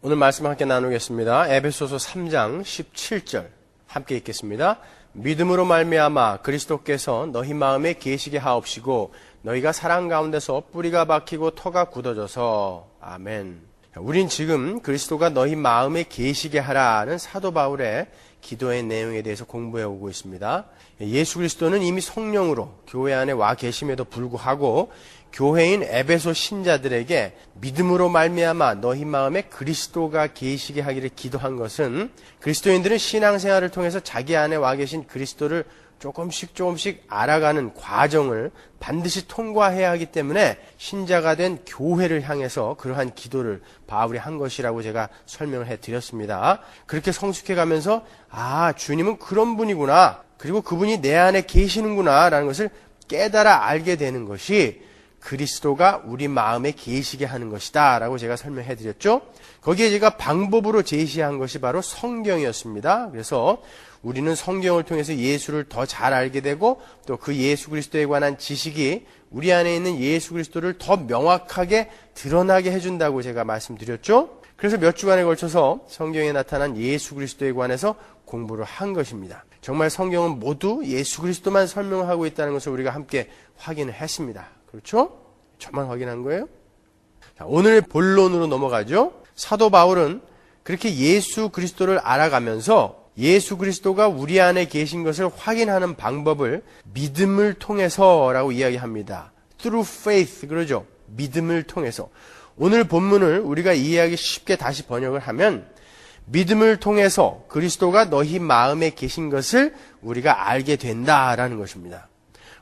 오늘 말씀 함께 나누겠습니다. 에베소서 3장 17절 함께 읽겠습니다. 믿음으로 말미암아 그리스도께서 너희 마음에 계시게 하옵시고 너희가 사랑 가운데서 뿌리가 박히고 터가 굳어져서. 아멘. 우린 지금 그리스도가 너희 마음에 계시게 하라는 사도 바울의 기도의 내용에 대해서 공부해 오고 있습니다. 예수 그리스도는 이미 성령으로 교회 안에 와 계심에도 불구하고 교회인 에베소 신자들에게 믿음으로 말미암아 너희 마음에 그리스도가 계시게 하기를 기도한 것은 그리스도인들은 신앙생활을 통해서 자기 안에 와 계신 그리스도를 조금씩 알아가는 과정을 반드시 통과해야 하기 때문에 신자가 된 교회를 향해서 그러한 기도를 바울이 한 것이라고 제가 설명을 해드렸습니다. 그렇게 성숙해가면서 주님은 그런 분이구나, 그리고 그분이 내 안에 계시는구나 라는 것을 깨달아 알게 되는 것이 그리스도가 우리 마음에 계시게 하는 것이다 라고 제가 설명해 드렸죠. 거기에 제가 방법으로 제시한 것이 바로 성경이었습니다. 그래서 우리는 성경을 통해서 예수를 더 잘 알게 되고 또 그 예수 그리스도에 관한 지식이 우리 안에 있는 예수 그리스도를 더 명확하게 드러나게 해준다고 제가 말씀드렸죠. 그래서 몇 주간에 걸쳐서 성경에 나타난 예수 그리스도에 관해서 공부를 한 것입니다. 정말 성경은 모두 예수 그리스도만 설명하고 있다는 것을 우리가 함께 확인을 했습니다. 그렇죠? 저만 확인한 거예요? 자, 오늘 본론으로 넘어가죠. 사도 바울은 그렇게 예수 그리스도를 알아가면서 예수 그리스도가 우리 안에 계신 것을 확인하는 방법을 믿음을 통해서라고 이야기합니다. Through faith, 그러죠? 믿음을 통해서. 오늘 본문을 우리가 이해하기 쉽게 다시 번역을 하면 믿음을 통해서 그리스도가 너희 마음에 계신 것을 우리가 알게 된다라는 것입니다.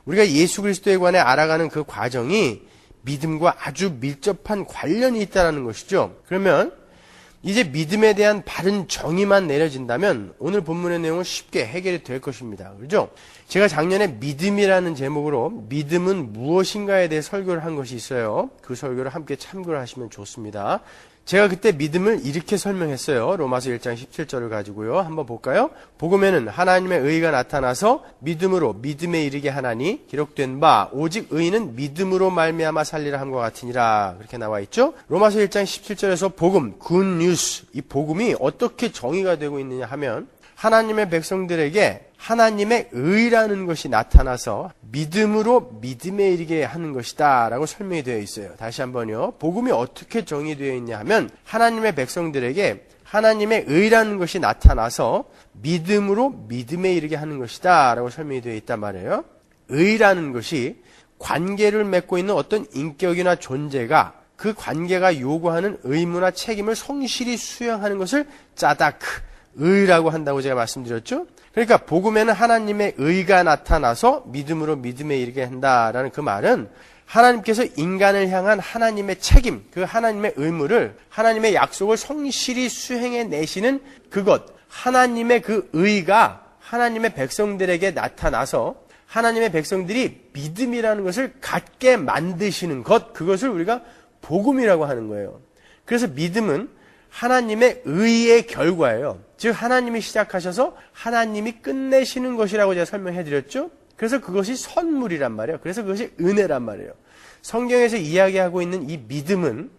우리가 예수 그리스도에 관해 알아가는 그 과정이 믿음과 아주 밀접한 관련이 있다는 것이죠. 그러면 이제 믿음에 대한 바른 정의만 내려진다면 오늘 본문의 내용은 쉽게 해결이 될 것입니다. 그렇죠? 제가 작년에 믿음이라는 제목으로 믿음은 무엇인가에 대해 설교를 한 것이 있어요. 그 설교를 함께 참고를 하시면 좋습니다. 제가 그때 믿음을 이렇게 설명했어요. 로마서 1장 17절을 가지고요. 한번 볼까요? 복음에는 하나님의 의가 나타나서 믿음으로 믿음에 이르게 하나니 기록된 바 오직 의인은 믿음으로 말미암아 살리라 함과 같으니라. 그렇게 나와 있죠. 로마서 1장 17절에서 복음, 굿뉴스, 이 복음이 어떻게 정의가 되고 있느냐 하면 하나님의 백성들에게 하나님의 의라는 것이 나타나서 믿음으로 믿음에 이르게 하는 것이다 라고 설명이 되어 있어요. 다시 한번요. 복음이 어떻게 정의되어 있냐 하면 하나님의 백성들에게 하나님의 의라는 것이 나타나서 믿음으로 믿음에 이르게 하는 것이다 라고 설명이 되어 있단 말이에요. 의라는 것이 관계를 맺고 있는 어떤 인격이나 존재가 그 관계가 요구하는 의무나 책임을 성실히 수행하는 것을 짜다크, 의라고 한다고 제가 말씀드렸죠. 그러니까 복음에는 하나님의 의가 나타나서 믿음으로 믿음에 이르게 한다라는 그 말은 하나님께서 인간을 향한 하나님의 책임, 그 하나님의 의무를, 하나님의 약속을 성실히 수행해 내시는 그것, 하나님의 그 의가 하나님의 백성들에게 나타나서 하나님의 백성들이 믿음이라는 것을 갖게 만드시는 것, 그것을 우리가 복음이라고 하는 거예요. 그래서 믿음은 하나님의 의의 결과예요. 즉 하나님이 시작하셔서 하나님이 끝내시는 것이라고 제가 설명해 드렸죠. 그래서 그것이 선물이란 말이에요. 그래서 그것이 은혜란 말이에요. 성경에서 이야기하고 있는 이 믿음은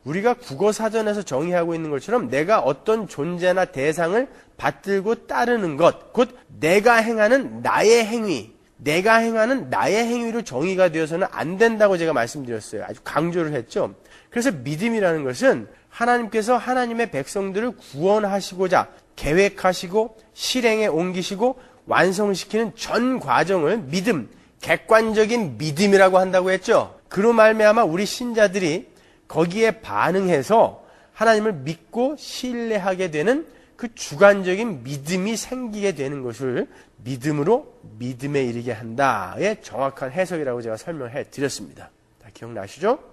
우리가 국어사전에서 정의하고 있는 것처럼 내가 어떤 존재나 대상을 받들고 따르는 것, 곧 내가 행하는 나의 행위, 내가 행하는 나의 행위로 정의가 되어서는 안 된다고 제가 말씀드렸어요. 아주 강조를 했죠. 그래서 믿음이라는 것은 하나님께서 하나님의 백성들을 구원하시고자 계획하시고 실행에 옮기시고 완성시키는 전 과정을 믿음, 객관적인 믿음이라고 한다고 했죠. 그로 말미암아 우리 신자들이 거기에 반응해서 하나님을 믿고 신뢰하게 되는 그 주관적인 믿음이 생기게 되는 것을 믿음으로 믿음에 이르게 한다의 정확한 해석이라고 제가 설명해 드렸습니다. 다 기억나시죠?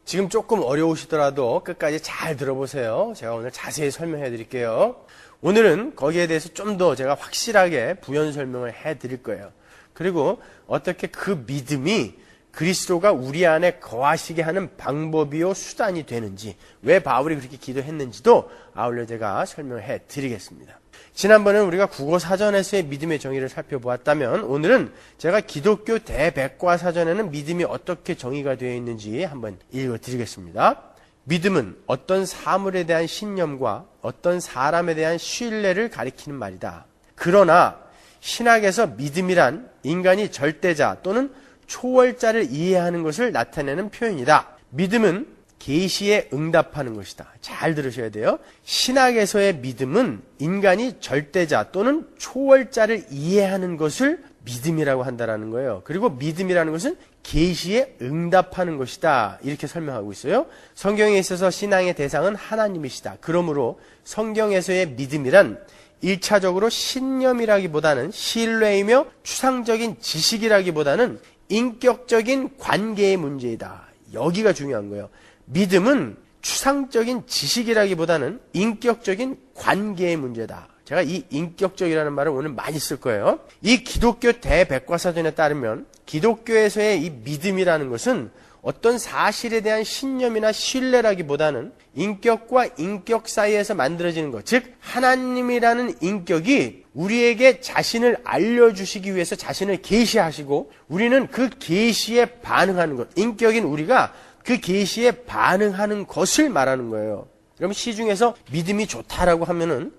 지금 조금 어려우시더라도 끝까지 잘 들어보세요. 제가 오늘 자세히 설명해 드릴게요. 오늘은 거기에 대해서 좀 더 제가 확실하게 부연 설명을 해 드릴 거예요. 그리고 어떻게 그 믿음이 그리스도가 우리 안에 거하시게 하는 방법이요 수단이 되는지, 왜 바울이 그렇게 기도했는지도 아울러 제가 설명해 드리겠습니다. 지난번에는 우리가 국어사전에서의 믿음의 정의를 살펴보았다면 오늘은 제가 기독교 대백과사전에는 믿음이 어떻게 정의가 되어 있는지 한번 읽어드리겠습니다. 믿음은 어떤 사물에 대한 신념과 어떤 사람에 대한 신뢰를 가리키는 말이다. 그러나 신학에서 믿음이란 인간이 절대자 또는 초월자를 이해하는 것을 나타내는 표현이다. 믿음은 계시에 응답하는 것이다. 잘 들으셔야 돼요. 신학에서의 믿음은 인간이 절대자 또는 초월자를 이해하는 것을 믿음이라고 한다는 거예요. 그리고 믿음이라는 것은 계시에 응답하는 것이다. 이렇게 설명하고 있어요. 성경에 있어서 신앙의 대상은 하나님이시다. 그러므로 성경에서의 믿음이란 1차적으로 신념이라기보다는 신뢰이며 추상적인 지식이라기보다는 인격적인 관계의 문제이다. 여기가 중요한 거예요. 믿음은 추상적인 지식이라기보다는 인격적인 관계의 문제다. 제가 이 인격적이라는 말을 오늘 많이 쓸 거예요. 이 기독교 대백과사전에 따르면 기독교에서의 이 믿음이라는 것은 어떤 사실에 대한 신념이나 신뢰라기보다는 인격과 인격 사이에서 만들어지는 것, 즉 하나님이라는 인격이 우리에게 자신을 알려주시기 위해서 자신을 계시하시고 우리는 그 계시에 반응하는 것, 인격인 우리가 그 계시에 반응하는 것을 말하는 거예요. 그럼 시중에서 믿음이 좋다라고 하면은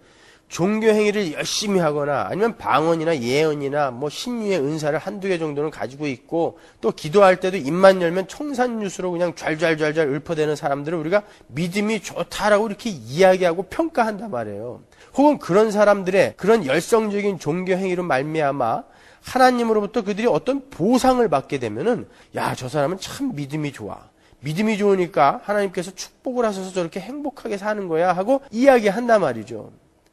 종교 행위를 열심히 하거나 아니면 방언이나 예언이나 신유의 은사를 한두 개 정도는 가지고 있고 또 기도할 때도 입만 열면 청산유수로 그냥 좔좔좔 읊어대는 사람들을 우리가 믿음이 좋다라고 이렇게 이야기하고 평가한단 말이에요. 혹은 그런 사람들의 그런 열성적인 종교 행위로 말미암아 하나님으로부터 그들이 어떤 보상을 받게 되면은 야, 저 사람은 참 믿음이 좋아. 믿음이 좋으니까 하나님께서 축복을 하셔서 저렇게 행복하게 사는 거야 하고 이야기한단 말이죠.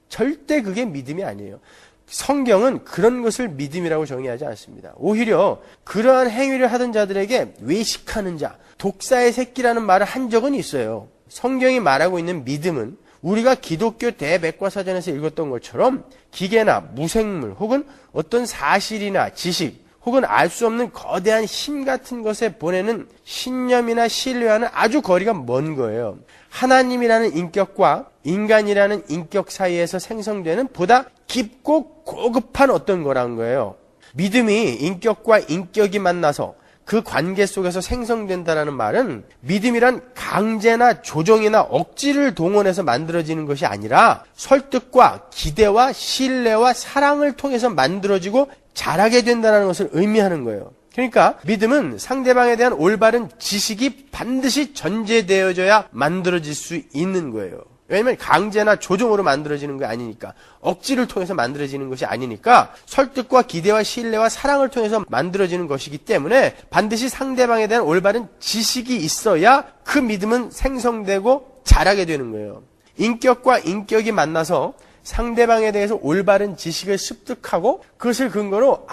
절대 그게 믿음이 아니에요. 성경은 그런 것을 믿음이라고 정의하지 않습니다. 오히려 그러한 행위를 하던 자들에게 외식하는 자, 독사의 새끼라는 말을 한 적은 있어요. 성경이 말하고 있는 믿음은 우리가 기독교 대백과사전에서 읽었던 것처럼 기계나 무생물 혹은 어떤 사실이나 지식 혹은 알 수 없는 거대한 힘 같은 것에 보내는 신념이나 신뢰와는 아주 거리가 먼 거예요. 하나님이라는 인격과 인간이라는 인격 사이에서 생성되는 보다 깊고 고급한 어떤 거라는 거예요. 믿음이 인격과 인격이 만나서 그 관계 속에서 생성된다는 말은 믿음이란 강제나 조정이나 억지를 동원해서 만들어지는 것이 아니라 설득과 기대와 신뢰와 사랑을 통해서 만들어지고 자라게 된다는 것을 의미하는 거예요. 그러니까 믿음은 상대방에 대한 올바른 지식이 반드시 전제되어져야 만들어질 수 있는 거예요. 왜냐하면 강제나 조종으로 만들어지는 게 아니니까, 억지를 통해서 만들어지는 것이 아니니까 설득과 기대와 신뢰와 사랑을 통해서 만들어지는 것이기 때문에 반드시 상대방에 대한 올바른 지식이 있어야 그 믿음은 생성되고 자라게 되는 거예요. 인격과 인격이 만나서 상대방에 대해서 올바른 지식을 습득하고 그것을 근거로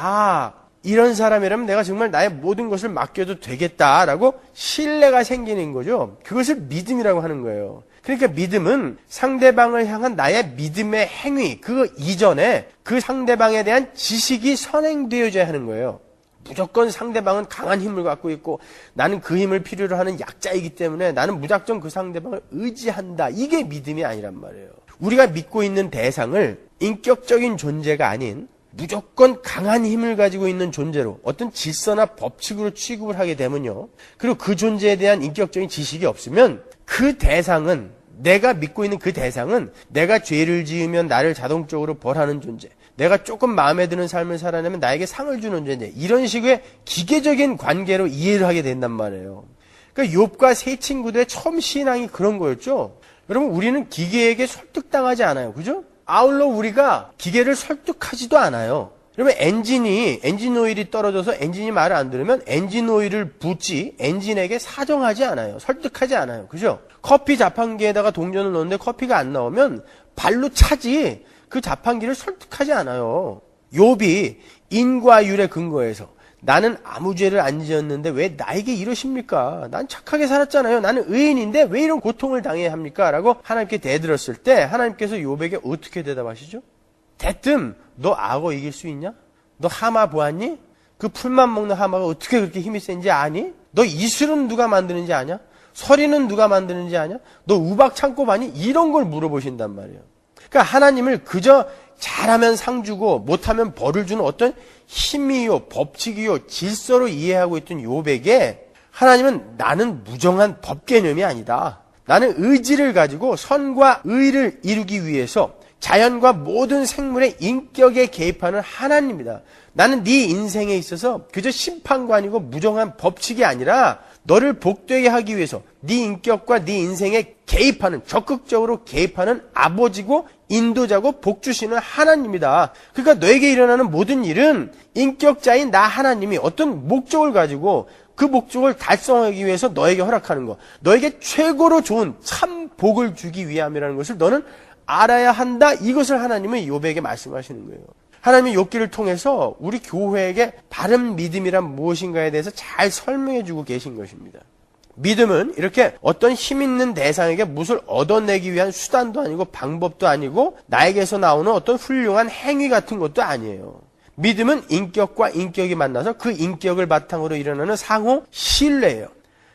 이런 사람이라면 내가 정말 나의 모든 것을 맡겨도 되겠다라고 신뢰가 생기는 거죠. 그것을 믿음이라고 하는 거예요. 그러니까 믿음은 상대방을 향한 나의 믿음의 행위, 그 이전에 그 상대방에 대한 지식이 선행되어져야 하는 거예요. 무조건 상대방은 강한 힘을 갖고 있고 나는 그 힘을 필요로 하는 약자이기 때문에 나는 무작정 그 상대방을 의지한다. 이게 믿음이 아니란 말이에요. 우리가 믿고 있는 대상을 인격적인 존재가 아닌 무조건 강한 힘을 가지고 있는 존재로 어떤 질서나 법칙으로 취급을 하게 되면요. 그리고 그 존재에 대한 인격적인 지식이 없으면 그 대상은, 내가 믿고 있는 그 대상은 내가 죄를 지으면 나를 자동적으로 벌하는 존재, 내가 조금 마음에 드는 삶을 살아내면 나에게 상을 주는 존재, 이런 식의 기계적인 관계로 이해를 하게 된단 말이에요. 그러니까 욥과 세 친구들의 처음 신앙이 그런 거였죠. 여러분, 우리는 기계에게 설득당하지 않아요. 그죠? 아울러 우리가 기계를 설득하지도 않아요. 그러면 엔진 오일이 떨어져서 엔진이 말을 안 들으면 엔진 오일을 붓지 엔진에게 사정하지 않아요. 설득하지 않아요. 그죠? 커피 자판기에다가 동전을 넣는데 커피가 안 나오면 발로 차지 그 자판기를 설득하지 않아요. 욥이 인과율에 근거해서 나는 아무 죄를 안 지었는데 왜 나에게 이러십니까? 난 착하게 살았잖아요. 나는 의인인데 왜 이런 고통을 당해야 합니까? 라고 하나님께 대들었을 때 하나님께서 욥에게 어떻게 대답하시죠? 대뜸 너 악어 이길 수 있냐? 너 하마 보았니? 그 풀만 먹는 하마가 어떻게 그렇게 힘이 센지 아니? 너 이슬은 누가 만드는지 아냐? 서리는 누가 만드는지 아냐? 너 우박 창고 봤니? 이런 걸 물어보신단 말이에요. 그러니까 하나님을 그저 잘하면 상 주고 못하면 벌을 주는 어떤 힘이요, 법칙이요, 질서로 이해하고 있던 욥에게 하나님은 나는 무정한 법 개념이 아니다. 나는 의지를 가지고 선과 의를 이루기 위해서 자연과 모든 생물의 인격에 개입하는 하나님이다. 나는 네 인생에 있어서 그저 심판관이고 무정한 법칙이 아니라 너를 복되게 하기 위해서 네 인격과 네 인생에 개입하는, 적극적으로 개입하는 아버지고 인도자고 복주시는 하나님이다. 그러니까 너에게 일어나는 모든 일은 인격자인 나 하나님이 어떤 목적을 가지고 그 목적을 달성하기 위해서 너에게 허락하는 것, 너에게 최고로 좋은 참 복을 주기 위함이라는 것을 너는 알아야 한다. 이것을 하나님은 욥에게 말씀하시는 거예요. 하나님이 욥기를 통해서 우리 교회에게 바른 믿음이란 무엇인가에 대해서 잘 설명해 주고 계신 것입니다. 믿음은 이렇게 어떤 힘 있는 대상에게 무엇을 얻어내기 위한 수단도 아니고 방법도 아니고 나에게서 나오는 어떤 훌륭한 행위 같은 것도 아니에요. 믿음은 인격과 인격이 만나서 그 인격을 바탕으로 일어나는 상호 신뢰예요.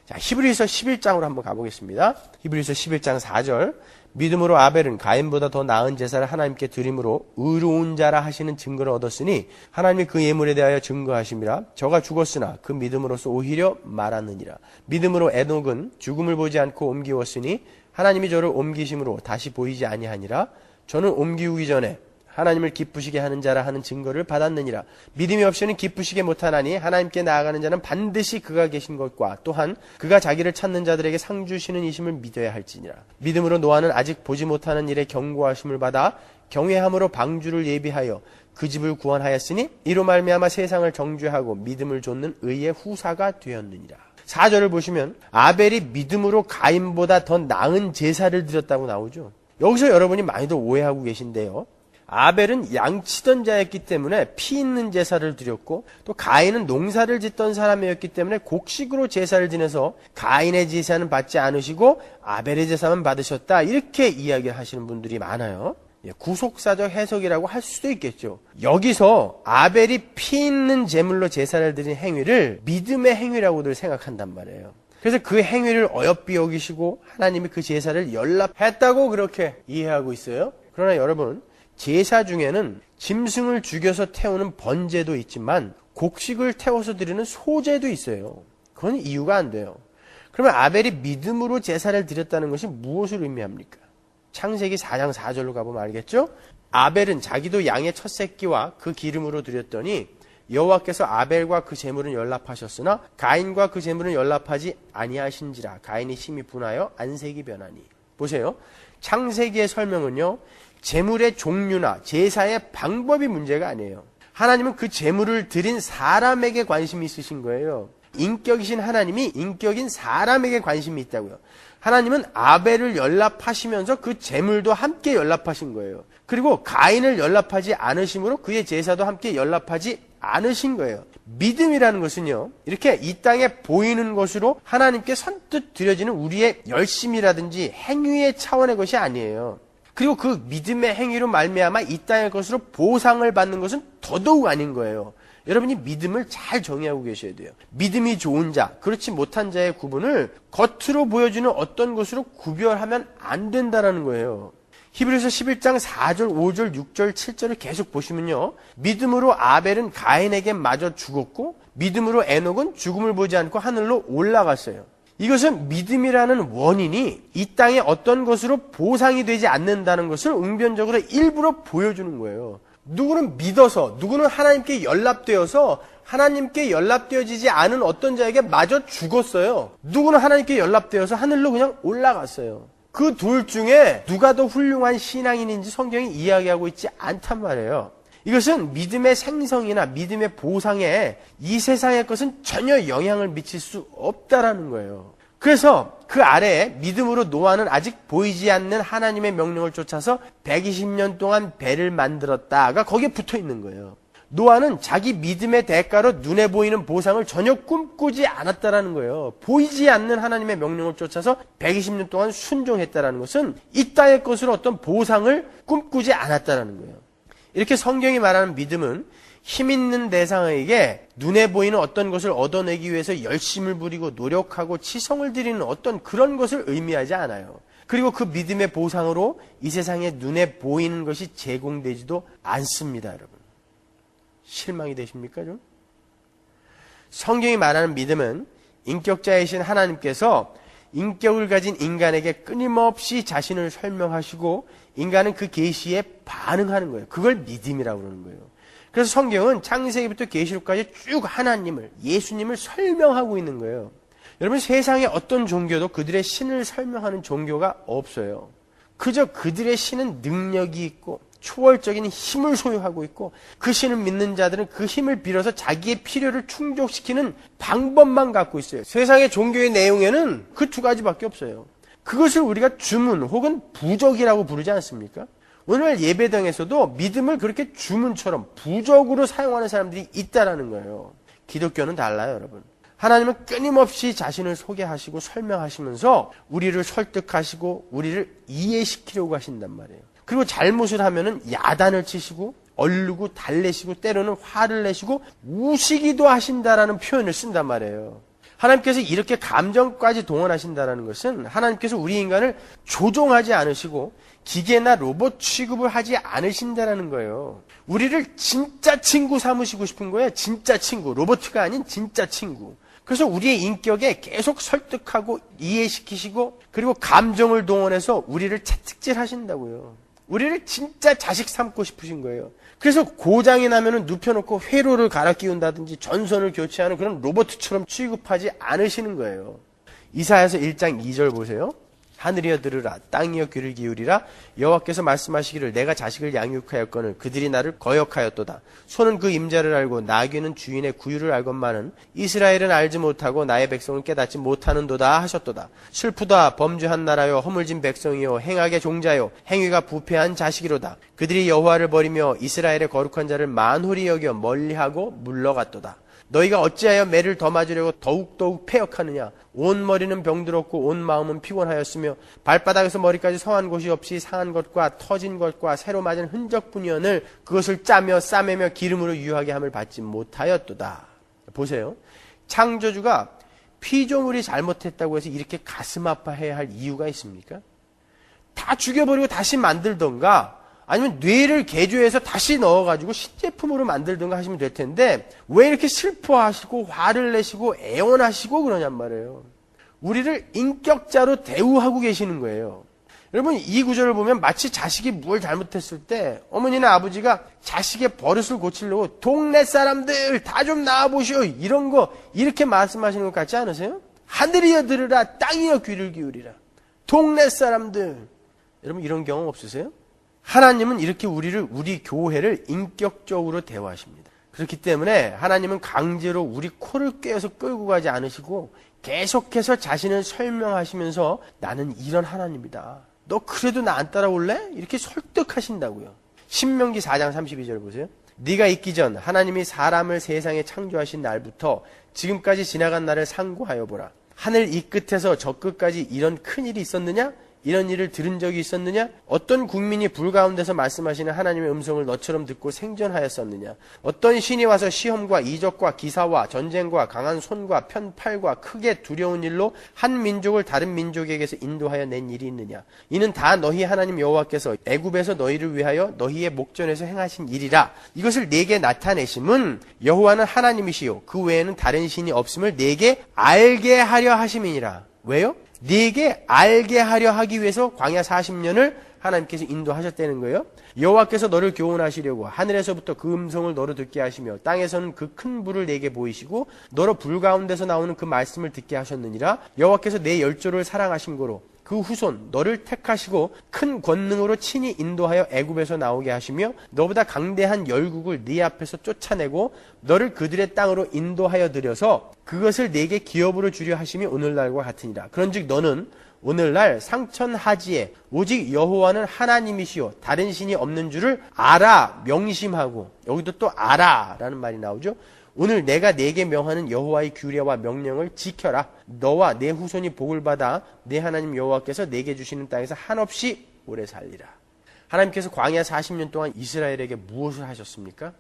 자, 히브리서 11장으로 한번 가보겠습니다. 히브리서 11장 4절. 믿음으로 아벨은 가인보다 더 나은 제사를 하나님께 드림으로 의로운 자라 하시는 증거를 얻었으니 하나님이 그 예물에 대하여 증거하심이라. 저가 죽었으나 그 믿음으로써 오히려 말하느니라. 믿음으로 에녹은 죽음을 보지 않고 옮기웠으니 하나님이 저를 옮기심으로 다시 보이지 아니하니라. 저는 옮기우기 전에 하나님을 기쁘시게 하는 자라 하는 증거를 받았느니라. 믿음이 없이는 기쁘시게 못하나니 하나님께 나아가는 자는 반드시 그가 계신 것과 또한 그가 자기를 찾는 자들에게 상 주시는 이심을 믿어야 할지니라. 믿음으로 노아는 아직 보지 못하는 일에 경고하심을 받아 경외함으로 방주를 예비하여 그 집을 구원하였으니 이로 말미암아 세상을 정죄하고 믿음을 좇는 의의 후사가 되었느니라. 4절을 보시면 아벨이 믿음으로 가인보다 더 나은 제사를 드렸다고 나오죠. 여기서 여러분이 많이들 오해하고 계신데요. 아벨은 양치던 자였기 때문에 피 있는 제사를 드렸고 또 가인은 농사를 짓던 사람이었기 때문에 곡식으로 제사를 지내서 가인의 제사는 받지 않으시고 아벨의 제사만 받으셨다. 이렇게 이야기하시는 분들이 많아요. 구속사적 해석이라고 할 수도 있겠죠. 여기서 아벨이 피 있는 제물로 제사를 드린 행위를 믿음의 행위라고들 생각한단 말이에요. 그래서 그 행위를 어여삐 여기시고 하나님이 그 제사를 연락했다고 그렇게 이해하고 있어요. 그러나 여러분, 제사 중에는 짐승을 죽여서 태우는 번제도 있지만 곡식을 태워서 드리는 소제도 있어요. 그건 이유가 안 돼요. 그러면 아벨이 믿음으로 제사를 드렸다는 것이 무엇을 의미합니까? 창세기 4장 4절로 가보면 알겠죠? 아벨은 자기도 양의 첫 새끼와 그 기름으로 드렸더니 여호와께서 아벨과 그 제물은 연락하셨으나 가인과 그 제물은 연락하지 아니하신지라. 가인이 심히 분하여 안색이 변하니. 보세요. 창세기의 설명은요, 제물의 종류나 제사의 방법이 문제가 아니에요. 하나님은 그 제물을 드린 사람에게 관심이 있으신 거예요. 인격이신 하나님이 인격인 사람에게 관심이 있다고요. 하나님은 아벨을 연락하시면서 그 제물도 함께 연락하신 거예요. 그리고 가인을 연락하지 않으심으로 그의 제사도 함께 연락하지 않으신 거예요. 믿음이라는 것은요, 이렇게 이 땅에 보이는 것으로 하나님께 선뜻 드려지는 우리의 열심이라든지 행위의 차원의 것이 아니에요. 그리고 그 믿음의 행위로 말미암아 이 땅의 것으로 보상을 받는 것은 더더욱 아닌 거예요. 여러분이 믿음을 잘 정의하고 계셔야 돼요. 믿음이 좋은 자, 그렇지 못한 자의 구분을 겉으로 보여주는 어떤 것으로 구별하면 안 된다는 거예요. 히브리서 11장 4절, 5절, 6절, 7절을 계속 보시면요, 믿음으로 아벨은 가인에게 마저 죽었고 믿음으로 에녹은 죽음을 보지 않고 하늘로 올라갔어요. 이것은 믿음이라는 원인이 이 땅에 어떤 것으로 보상이 되지 않는다는 것을 응변적으로 일부러 보여주는 거예요. 누구는 믿어서, 누구는 하나님께 연락되어서 하나님께 연락되어지지 않은 어떤 자에게 마저 죽었어요. 누구는 하나님께 연락되어서 하늘로 그냥 올라갔어요. 그 둘 중에 누가 더 훌륭한 신앙인인지 성경이 이야기하고 있지 않단 말이에요. 이것은 믿음의 생성이나 믿음의 보상에 이 세상의 것은 전혀 영향을 미칠 수 없다라는 거예요. 그래서 그 아래에 믿음으로 노아는 아직 보이지 않는 하나님의 명령을 쫓아서 120년 동안 배를 만들었다가 거기에 붙어 있는 거예요. 노아는 자기 믿음의 대가로 눈에 보이는 보상을 전혀 꿈꾸지 않았다라는 거예요. 보이지 않는 하나님의 명령을 쫓아서 120년 동안 순종했다라는 것은 이 땅의 것으로 어떤 보상을 꿈꾸지 않았다라는 거예요. 이렇게 성경이 말하는 믿음은 힘 있는 대상에게 눈에 보이는 어떤 것을 얻어내기 위해서 열심을 부리고 노력하고 치성을 들이는 어떤 그런 것을 의미하지 않아요. 그리고 그 믿음의 보상으로 이 세상에 눈에 보이는 것이 제공되지도 않습니다, 여러분. 실망이 되십니까, 좀? 성경이 말하는 믿음은 인격자이신 하나님께서 인격을 가진 인간에게 끊임없이 자신을 설명하시고 인간은 그 계시에 반응하는 거예요. 그걸 믿음이라고 그러는 거예요. 그래서 성경은 창세기부터 계시록까지 쭉 하나님을, 예수님을 설명하고 있는 거예요. 여러분, 세상에 어떤 종교도 그들의 신을 설명하는 종교가 없어요. 그저 그들의 신은 능력이 있고 초월적인 힘을 소유하고 있고 그 신을 믿는 자들은 그 힘을 빌어서 자기의 필요를 충족시키는 방법만 갖고 있어요. 세상의 종교의 내용에는 그 두 가지밖에 없어요. 그것을 우리가 주문 혹은 부적이라고 부르지 않습니까? 오늘 예배당에서도 믿음을 그렇게 주문처럼 부적으로 사용하는 사람들이 있다라는 거예요. 기독교는 달라요, 여러분. 하나님은 끊임없이 자신을 소개하시고 설명하시면서 우리를 설득하시고 우리를 이해시키려고 하신단 말이에요. 그리고 잘못을 하면은 야단을 치시고 얼르고 달래시고 때로는 화를 내시고 우시기도 하신다라는 표현을 쓴단 말이에요. 하나님께서 이렇게 감정까지 동원하신다라는 것은 하나님께서 우리 인간을 조종하지 않으시고 기계나 로봇 취급을 하지 않으신다라는 거예요. 우리를 진짜 친구 삼으시고 싶은 거예요. 진짜 친구. 로봇가 아닌 진짜 친구. 그래서 우리의 인격에 계속 설득하고 이해시키시고 그리고 감정을 동원해서 우리를 채찍질 하신다고요. 우리를 진짜 자식 삼고 싶으신 거예요. 그래서 고장이 나면은 눕혀놓고 회로를 갈아 끼운다든지 전선을 교체하는 그런 로봇처럼 취급하지 않으시는 거예요. 이사야서 1장 2절 보세요. 하늘이여 들으라, 땅이여 귀를 기울이라. 여호와께서 말씀하시기를 내가 자식을 양육하였거늘 그들이 나를 거역하였도다. 소는 그 임자를 알고 나귀는 주인의 구유를 알건만은 이스라엘은 알지 못하고 나의 백성을 깨닫지 못하는도다 하셨도다. 슬프다 범죄한 나라여 허물진 백성이요 행악의 종자요 행위가 부패한 자식이로다. 그들이 여호와를 버리며 이스라엘의 거룩한 자를 만홀히 여겨 멀리하고 물러갔도다. 너희가 어찌하여 매를 더 맞으려고 더욱더욱 패역하느냐. 온 머리는 병들었고 온 마음은 피곤하였으며 발바닥에서 머리까지 성한 곳이 없이 상한 것과 터진 것과 새로 맞은 흔적뿐이언을 그것을 짜며 싸매며 기름으로 유하게 함을 받지 못하였도다. 보세요. 창조주가 피조물이 잘못했다고 해서 이렇게 가슴 아파해야 할 이유가 있습니까? 다 죽여버리고 다시 만들던가 아니면 뇌를 개조해서 다시 넣어가지고 신제품으로 만들든가 하시면 될 텐데 왜 이렇게 슬퍼하시고 화를 내시고 애원하시고 그러냔 말이에요. 우리를 인격자로 대우하고 계시는 거예요. 여러분 이 구절을 보면 마치 자식이 뭘 잘못했을 때 어머니나 아버지가 자식의 버릇을 고치려고 동네 사람들 다 좀 나와보시오 이런 거 이렇게 말씀하시는 것 같지 않으세요? 하늘이여 들으라 땅이여 귀를 기울이라. 동네 사람들. 여러분 이런 경험 없으세요? 하나님은 이렇게 우리 교회를 인격적으로 대화하십니다. 그렇기 때문에 하나님은 강제로 우리 코를 꿰어서 끌고 가지 않으시고 계속해서 자신을 설명하시면서 나는 이런 하나님이다. 너 그래도 나 안 따라올래? 이렇게 설득하신다고요. 신명기 4장 32절 보세요. 네가 있기 전 하나님이 사람을 세상에 창조하신 날부터 지금까지 지나간 날을 상고하여 보라. 하늘 이 끝에서 저 끝까지 이런 큰일이 있었느냐? 이런 일을 들은 적이 있었느냐? 어떤 국민이 불 가운데서 말씀하시는 하나님의 음성을 너처럼 듣고 생존하였었느냐? 어떤 신이 와서 시험과 이적과 기사와 전쟁과 강한 손과 편팔과 크게 두려운 일로 한 민족을 다른 민족에게서 인도하여 낸 일이 있느냐? 이는 다 너희 하나님 여호와께서 애굽에서 너희를 위하여 너희의 목전에서 행하신 일이라. 이것을 네게 나타내심은 여호와는 하나님이시요 그 외에는 다른 신이 없음을 네게 알게 하려 하심이니라. 왜요? 네게 알게 하려 하기 위해서 광야 40년을 하나님께서 인도하셨다는 거예요. 여호와께서 너를 교훈하시려고 하늘에서부터 그 음성을 너로 듣게 하시며 땅에서는 그 큰 불을 내게 보이시고 너로 불 가운데서 나오는 그 말씀을 듣게 하셨느니라. 여호와께서 내 열조를 사랑하신 거로 그 후손 너를 택하시고 큰 권능으로 친히 인도하여 애굽에서 나오게 하시며 너보다 강대한 열국을 네 앞에서 쫓아내고 너를 그들의 땅으로 인도하여 들여서 그것을 네게 기업으로 주려 하심이 오늘날과 같으니라. 그런즉 너는 오늘날 상천하지에 오직 여호와는 하나님이시요 다른 신이 없는 줄을 알아 명심하고, 여기도 또 알아라는 말이 나오죠. 오늘 내가 네게 명하는 여호와의 규례와 명령을 지켜라. 너와 내 후손이 복을 받아 내 하나님 여호와께서 네게 주시는 땅에서 한없이 오래 살리라. 하나님께서 광야 40년 동안 이스라엘에게 무엇을 하셨습니까?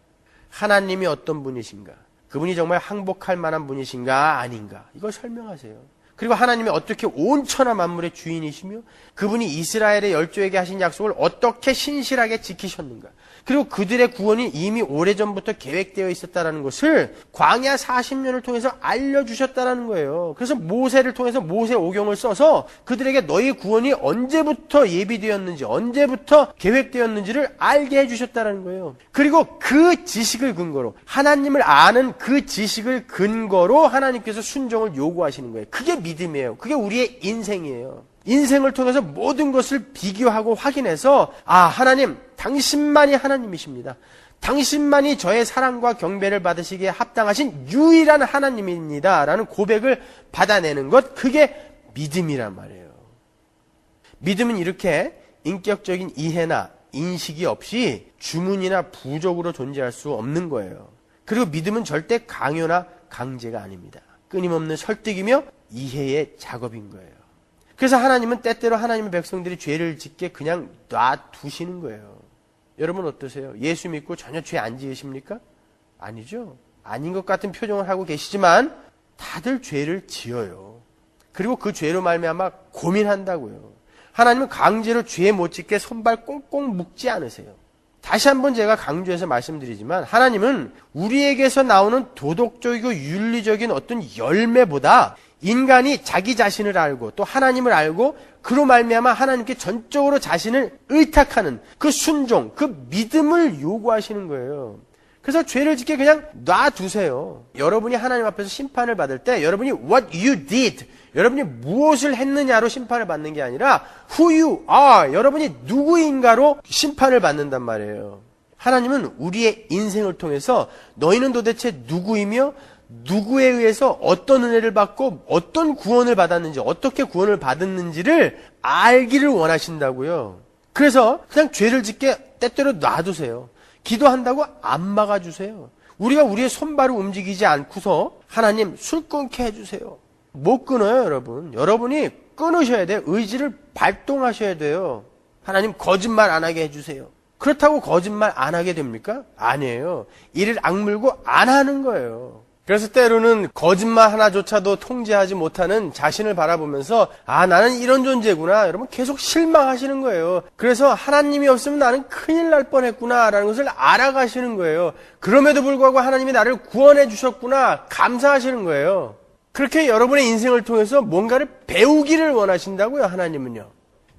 하나님이 어떤 분이신가? 그분이 정말 항복할 만한 분이신가 아닌가? 이걸 설명하세요. 그리고 하나님이 어떻게 온 천하 만물의 주인이시며 그분이 이스라엘의 열조에게 하신 약속을 어떻게 신실하게 지키셨는가. 그리고 그들의 구원이 이미 오래전부터 계획되어 있었다는 것을 광야 40년을 통해서 알려주셨다는 거예요. 그래서 모세를 통해서 모세 오경을 써서 그들에게 너희 구원이 언제부터 예비되었는지, 언제부터 계획되었는지를 알게 해주셨다는 거예요. 그리고 그 지식을 근거로, 하나님을 아는 그 지식을 근거로 하나님께서 순종을 요구하시는 거예요. 그게 믿음이에요. 그게 우리의 인생이에요. 인생을 통해서 모든 것을 비교하고 확인해서 하나님, 당신만이 하나님이십니다. 당신만이 저의 사랑과 경배를 받으시기에 합당하신 유일한 하나님입니다. 라는 고백을 받아내는 것, 그게 믿음이란 말이에요. 믿음은 이렇게 인격적인 이해나 인식이 없이 주문이나 부족으로 존재할 수 없는 거예요. 그리고 믿음은 절대 강요나 강제가 아닙니다. 끊임없는 설득이며 이해의 작업인 거예요. 그래서 하나님은 때때로 하나님의 백성들이 죄를 짓게 그냥 놔두시는 거예요. 여러분 어떠세요? 예수 믿고 전혀 죄 안 지으십니까? 아니죠. 아닌 것 같은 표정을 하고 계시지만 다들 죄를 지어요. 그리고 그 죄로 말미암아 고민한다고요. 하나님은 강제로 죄 못 짓게 손발 꽁꽁 묶지 않으세요. 다시 한번 제가 강조해서 말씀드리지만 하나님은 우리에게서 나오는 도덕적이고 윤리적인 어떤 열매보다 인간이 자기 자신을 알고 또 하나님을 알고 그로 말미암아 하나님께 전적으로 자신을 의탁하는 그 순종, 그 믿음을 요구하시는 거예요. 그래서 죄를 짓게 그냥 놔두세요. 여러분이 하나님 앞에서 심판을 받을 때 여러분이 what you did, 여러분이 무엇을 했느냐로 심판을 받는 게 아니라 who you are, 여러분이 누구인가로 심판을 받는단 말이에요. 하나님은 우리의 인생을 통해서 너희는 도대체 누구이며 누구에 의해서 어떤 은혜를 받고 어떤 구원을 받았는지, 어떻게 구원을 받았는지를 알기를 원하신다고요. 그래서 그냥 죄를 짓게 때때로 놔두세요. 기도한다고 안 막아주세요. 우리가 우리의 손발을 움직이지 않고서 하나님 술 끊게 해주세요. 못 끊어요, 여러분. 여러분이 끊으셔야 돼요. 의지를 발동하셔야 돼요. 하나님 거짓말 안 하게 해주세요. 그렇다고 거짓말 안 하게 됩니까? 아니에요. 이를 악물고 안 하는 거예요. 그래서 때로는 거짓말 하나조차도 통제하지 못하는 자신을 바라보면서 나는 이런 존재구나. 여러분 계속 실망하시는 거예요. 그래서 하나님이 없으면 나는 큰일 날 뻔했구나 라는 것을 알아가시는 거예요. 그럼에도 불구하고 하나님이 나를 구원해 주셨구나 감사하시는 거예요. 그렇게 여러분의 인생을 통해서 뭔가를 배우기를 원하신다고요. 하나님은요.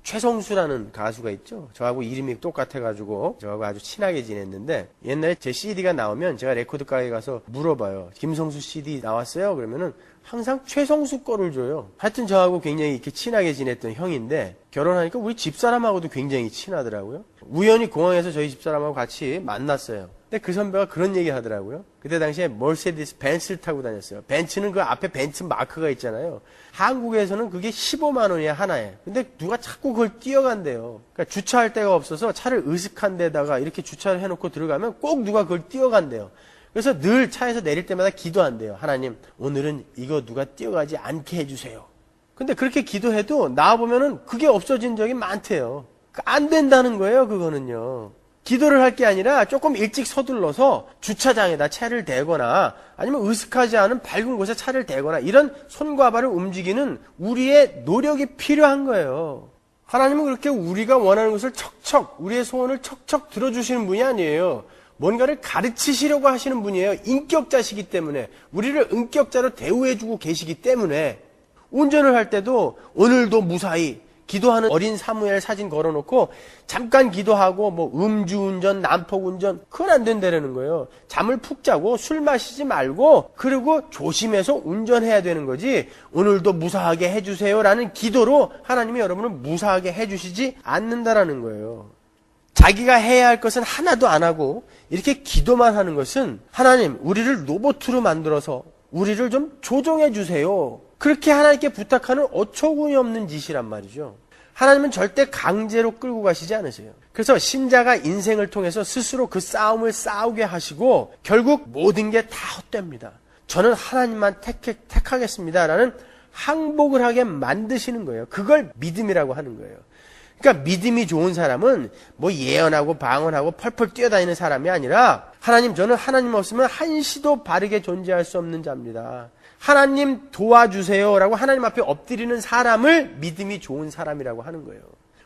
최성수라는 가수가 있죠. 저하고 이름이 똑같아가지고 저하고 아주 친하게 지냈는데 옛날에 제 CD가 나오면 제가 레코드 가게에 가서 물어봐요. 김성수 CD 나왔어요? 그러면은 항상 최성수 거를 줘요. 하여튼 저하고 굉장히 이렇게 친하게 지냈던 형인데 결혼하니까 우리 집사람하고도 굉장히 친하더라고요. 우연히 공항에서 저희 집사람하고 같이 만났어요. 근데 그 선배가 그런 얘기 하더라고요. 그때 당시에 머세디스 벤츠를 타고 다녔어요. 벤츠는 그 앞에 벤츠 마크가 있잖아요. 한국에서는 그게 15만 원이야 하나에. 근데 누가 자꾸 그걸 뛰어간대요. 그러니까 주차할 데가 없어서 차를 으슥한 데다가 이렇게 주차를 해놓고 들어가면 꼭 누가 그걸 뛰어간대요. 그래서 늘 차에서 내릴 때마다 기도한대요. 하나님, 오늘은 이거 누가 뛰어가지 않게 해주세요. 근데 그렇게 기도해도 나와보면은 그게 없어진 적이 많대요. 안 된다는 거예요, 그거는요. 기도를 할 게 아니라 조금 일찍 서둘러서 주차장에다 차를 대거나 아니면 으슥하지 않은 밝은 곳에 차를 대거나 이런 손과 발을 움직이는 우리의 노력이 필요한 거예요. 하나님은 그렇게 우리가 원하는 것을 척척, 우리의 소원을 척척 들어주시는 분이 아니에요. 뭔가를 가르치시려고 하시는 분이에요. 인격자시기 때문에, 우리를 인격자로 대우해주고 계시기 때문에. 운전을 할 때도 오늘도 무사히 기도하는 어린 사무엘 사진 걸어놓고 잠깐 기도하고 음주운전, 난폭운전 그건 안 된다는 거예요. 잠을 푹 자고 술 마시지 말고 그리고 조심해서 운전해야 되는 거지 오늘도 무사하게 해주세요라는 기도로 하나님이 여러분을 무사하게 해주시지 않는다라는 거예요. 자기가 해야 할 것은 하나도 안 하고 이렇게 기도만 하는 것은 하나님 우리를 로봇으로 만들어서 우리를 좀 조종해 주세요. 그렇게 하나님께 부탁하는 어처구니 없는 짓이란 말이죠. 하나님은 절대 강제로 끌고 가시지 않으세요. 그래서 신자가 인생을 통해서 스스로 그 싸움을 싸우게 하시고 결국 모든 게 다 헛됩니다. 저는 하나님만 택하겠습니다 라는 항복을 하게 만드시는 거예요. 그걸 믿음이라고 하는 거예요. 그러니까 믿음이 좋은 사람은 뭐 예언하고 방언하고 펄펄 뛰어다니는 사람이 아니라 저는 하나님 없으면 한시도 바르게 존재할 수 없는 자입니다. 하나님 도와주세요라고 하나님 앞에 엎드리는 사람을 믿음이 좋은 사람이라고 하는 거예요.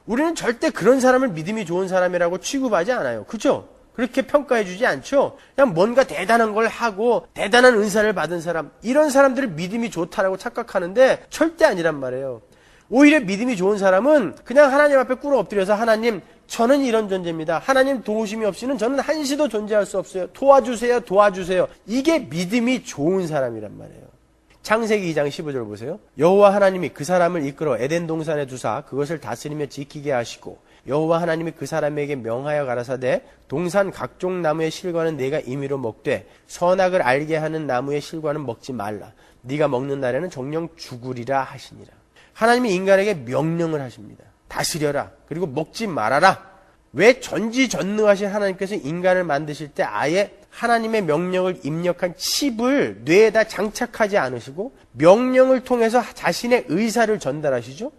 우리는 절대 그런 사람을 믿음이 좋은 사람이라고 취급하지 않아요. 그렇죠? 그렇게 평가해 주지 않죠? 그냥 뭔가 대단한 걸 하고 대단한 은사를 받은 사람, 이런 사람들을 믿음이 좋다라고 착각하는데 절대 아니란 말이에요. 오히려 믿음이 좋은 사람은 그냥 하나님 앞에 꿇어 엎드려서 하나님, 저는 이런 존재입니다. 하나님 도우심이 없이는 저는 한시도 존재할 수 없어요. 도와주세요, 도와주세요. 이게 믿음이 좋은 사람이란 말이에요. 창세기 2장 15절 보세요. 여호와 하나님이 그 사람을 이끌어 에덴 동산에 두사 그것을 다스리며 지키게 하시고 여호와 하나님이 그 사람에게 명하여 가라사대 동산 각종 나무의 실과는 네가 임의로 먹되 선악을 알게 하는 나무의 실과는 먹지 말라. 네가 먹는 날에는 정령 죽으리라 하시니라. 하나님이 인간에게 명령을 하십니다. 다스려라. 그리고 먹지 말아라. 왜 전지전능하신 하나님께서 인간을 만드실 때 아예 하나님의 명령을 입력한 칩을 뇌에다 장착하지 않으시고 명령을 통해서 자신의 의사를 전달하시죠?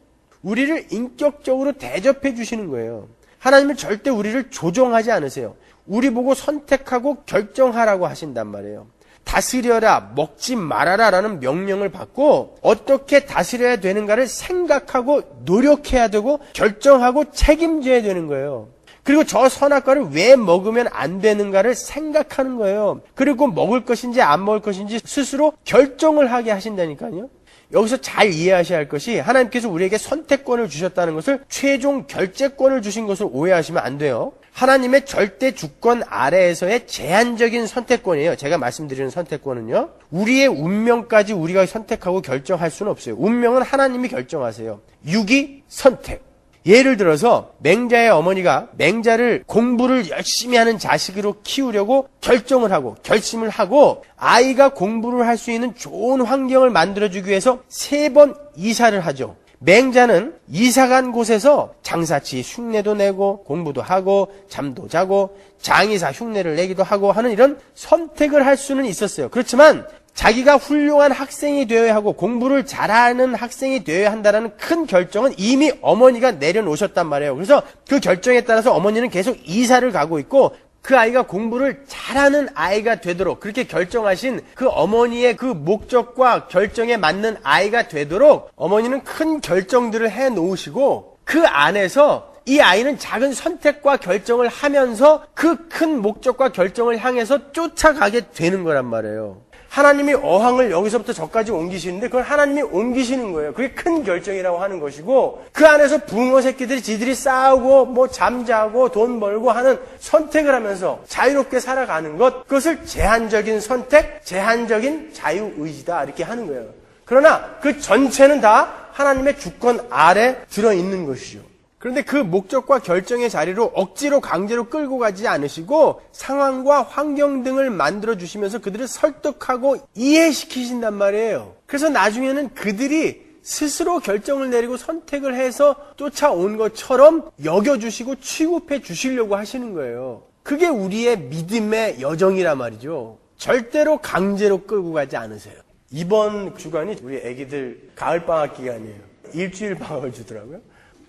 우리를 인격적으로 대접해 주시는 거예요. 하나님은 절대 우리를 조종하지 않으세요. 우리 보고 선택하고 결정하라고 하신단 말이에요. 다스려라, 먹지 말아라 라는 명령을 받고 어떻게 다스려야 되는가를 생각하고 노력해야 되고 결정하고 책임져야 되는 거예요. 그리고 저 선악과를 왜 먹으면 안 되는가를 생각하는 거예요. 그리고 먹을 것인지 안 먹을 것인지 스스로 결정을 하게 하신다니까요. 여기서 잘 이해하셔야 할 것이 하나님께서 우리에게 선택권을 주셨다는 것을 최종 결재권을 주신 것을 오해하시면 안 돼요. 하나님의 절대 주권 아래에서의 제한적인 선택권이에요. 제가 말씀드리는 선택권은요. 우리의 운명까지 우리가 선택하고 결정할 수는 없어요. 운명은 하나님이 결정하세요. 유기 선택. 예를 들어서 맹자의 어머니가 맹자를 공부를 열심히 하는 자식으로 키우려고 결정을 하고 결심을 하고 아이가 공부를 할 수 있는 좋은 환경을 만들어주기 위해서 3번 이사를 하죠. 맹자는 이사간 곳에서 장사치 흉내도 내고 공부도 하고 잠도 자고 장의사 흉내를 내기도 하고 하는 이런 선택을 할 수는 있었어요. 그렇지만 자기가 훌륭한 학생이 되어야 하고 공부를 잘하는 학생이 되어야 한다는 큰 결정은 이미 어머니가 내려놓으셨단 말이에요. 그래서 그 결정에 따라서 어머니는 계속 이사를 가고 있고 그 아이가 공부를 잘하는 아이가 되도록 그렇게 결정하신 그 어머니의 그 목적과 결정에 맞는 아이가 되도록 어머니는 큰 결정들을 해놓으시고 그 안에서 이 아이는 작은 선택과 결정을 하면서 그 큰 목적과 결정을 향해서 쫓아가게 되는 거란 말이에요. 하나님이 어항을 여기서부터 저까지 옮기시는데 그걸 하나님이 옮기시는 거예요. 그게 큰 결정이라고 하는 것이고 그 안에서 붕어 새끼들이 지들이 싸우고 뭐 잠자고 돈 벌고 하는 선택을 하면서 자유롭게 살아가는 것, 그것을 제한적인 선택, 제한적인 자유의지다 이렇게 하는 거예요. 그러나 그 전체는 다 하나님의 주권 아래 들어있는 것이죠. 그런데 그 목적과 결정의 자리로 억지로 강제로 끌고 가지 않으시고 상황과 환경 등을 만들어주시면서 그들을 설득하고 이해시키신단 말이에요. 그래서 나중에는 그들이 스스로 결정을 내리고 선택을 해서 쫓아온 것처럼 여겨주시고 취급해 주시려고 하시는 거예요. 그게 우리의 믿음의 여정이란 말이죠. 절대로 강제로 끌고 가지 않으세요. 이번 주간이 우리 애기들 가을방학 기간이에요. 일주일 방학을 주더라고요.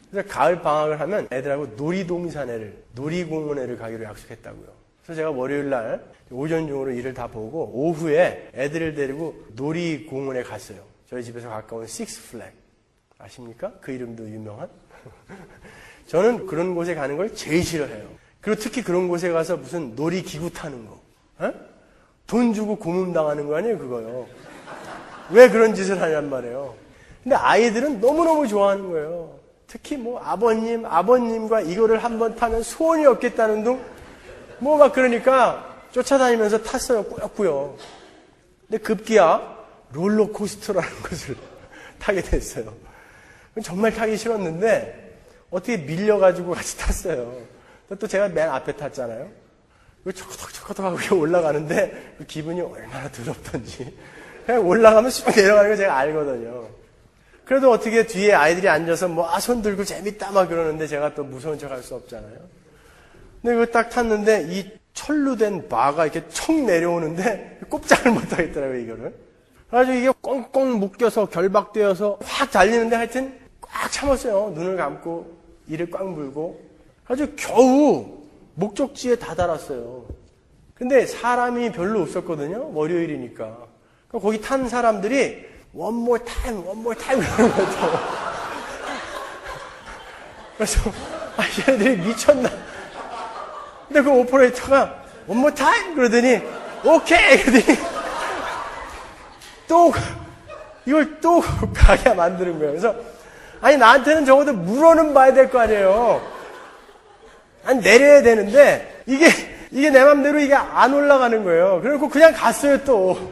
그래서 가을 방학을 하면 애들하고 놀이동산회를, 놀이공원회를 가기로 약속했다고요. 그래서 제가 월요일 날 오전 중으로 일을 다 보고 오후에 애들을 데리고 놀이공원에 갔어요. 저희 집에서 가까운 식스플래그. 아십니까? 그 이름도 유명한? 저는 그런 곳에 가는 걸 제일 싫어해요. 그리고 특히 그런 곳에 가서 무슨 놀이기구 타는 거. 에? 돈 주고 고문당하는 거 아니에요, 그거요. 왜 그런 짓을 하냔 말이에요. 근데 아이들은 너무너무 좋아하는 거예요. 특히 뭐 아버님과 이거를 한번 타면 소원이 없겠다는 둥, 뭐 막 그러니까 쫓아다니면서 탔어요, 꾸역꾸역. 근데 급기야 롤러코스터라는 것을 타게 됐어요. 정말 타기 싫었는데 어떻게 밀려가지고 같이 탔어요. 또 제가 맨 앞에 탔잖아요. 초커덕초커덕 하고 올라가는데 그 기분이 얼마나 더럽던지. 그냥 올라가면 쑥 내려가는 거 제가 알거든요. 그래도 어떻게 뒤에 아이들이 앉아서 손 들고 재밌다 막 그러는데 제가 또 무서운 척 할 수 없잖아요. 근데 이거 딱 탔는데 이 철로 된 바가 이렇게 척 내려오는데 꼼짝을 못 하겠더라고요, 이거를. 그래가지고 이게 꽁꽁 묶여서 결박되어서 확 달리는데 하여튼 꽉 참았어요. 눈을 감고. 이를 꽉 물고 아주 겨우 목적지에 다다랐어요. 근데 사람이 별로 없었거든요. 월요일이니까. 그러니까 거기 탄 사람들이 one more time 이러는 거죠. 그래서 얘네들이 미쳤나. 근데 그 오퍼레이터가 one more time 그러더니 오케이 그러더니 또 이걸 또 가게 만드는 거예요. 그래서 아니 나한테는 적어도 물어는 봐야 될 거 아니에요. 아니 내려야 되는데 이게 내 맘대로 이게 안 올라가는 거예요. 그래서 그냥 갔어요 또.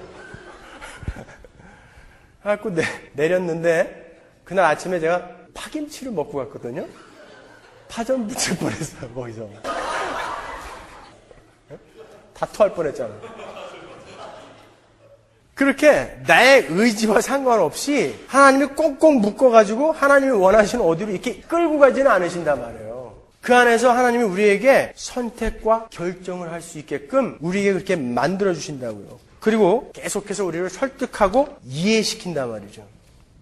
그래갖고 내렸는데 그날 아침에 제가 파김치를 먹고 갔거든요. 파전 붙일 뻔했어요 거기서. 다 토할 뻔했잖아. 그렇게 나의 의지와 상관없이 하나님이 꼭꼭 묶어가지고 하나님이 원하시는 어디로 이렇게 끌고 가지는 않으신단 말이에요. 그 안에서 하나님이 우리에게 선택과 결정을 할 수 있게끔 우리에게 그렇게 만들어주신다고요. 그리고 계속해서 우리를 설득하고 이해시킨단 말이죠.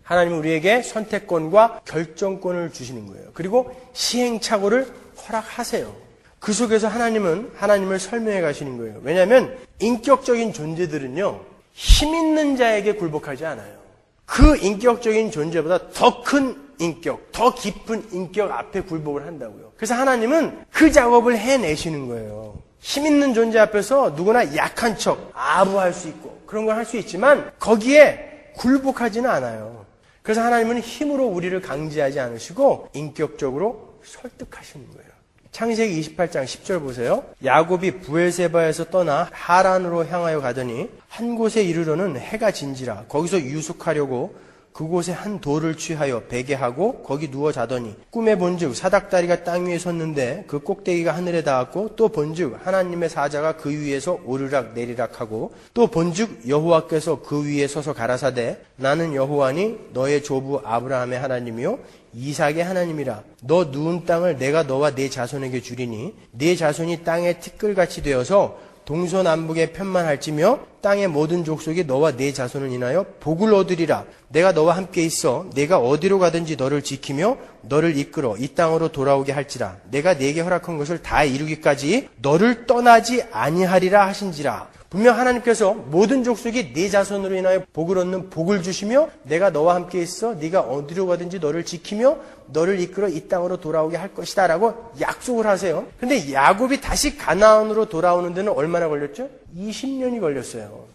하나님은 우리에게 선택권과 결정권을 주시는 거예요. 그리고 시행착오를 허락하세요. 그 속에서 하나님은 하나님을 설명해 가시는 거예요. 왜냐하면 인격적인 존재들은요, 힘 있는 자에게 굴복하지 않아요. 그 인격적인 존재보다 더 큰 인격, 더 깊은 인격 앞에 굴복을 한다고요. 그래서 하나님은 그 작업을 해내시는 거예요. 힘 있는 존재 앞에서 누구나 약한 척, 아부할 수 있고 그런 걸 할 수 있지만 거기에 굴복하지는 않아요. 그래서 하나님은 힘으로 우리를 강제하지 않으시고 인격적으로 설득하시는 거예요. 창세기 28장 10절 보세요. 야곱이 부엘세바에서 떠나 하란으로 향하여 가더니 한 곳에 이르러는 해가 진지라 거기서 유숙하려고 그곳에 한 돌을 취하여 베게 하고 거기 누워 자더니 꿈에 본즉 사닥다리가 땅 위에 섰는데 그 꼭대기가 하늘에 닿았고 또 본즉 하나님의 사자가 그 위에서 오르락 내리락 하고 또 본즉 여호와께서 그 위에 서서 가라사대 나는 여호와니 너의 조부 아브라함의 하나님이요 이삭의 하나님이라. 너 누운 땅을 내가 너와 네 자손에게 주리니 네 자손이 땅의 티끌같이 되어서 동서남북에 편만할지며 땅의 모든 족속이 너와 네 자손을 인하여 복을 얻으리라. 내가 너와 함께 있어 내가 어디로 가든지 너를 지키며 너를 이끌어 이 땅으로 돌아오게 할지라. 내가 네게 허락한 것을 다 이루기까지 너를 떠나지 아니하리라 하신지라. 분명 하나님께서 모든 족속이 네 자손으로 인하여 복을 얻는 복을 주시며 내가 너와 함께 있어 네가 어디로 가든지 너를 지키며 너를 이끌어 이 땅으로 돌아오게 할 것이다 라고 약속을 하세요. 근데 야곱이 다시 가나안으로 돌아오는 데는 얼마나 걸렸죠? 20년이 걸렸어요.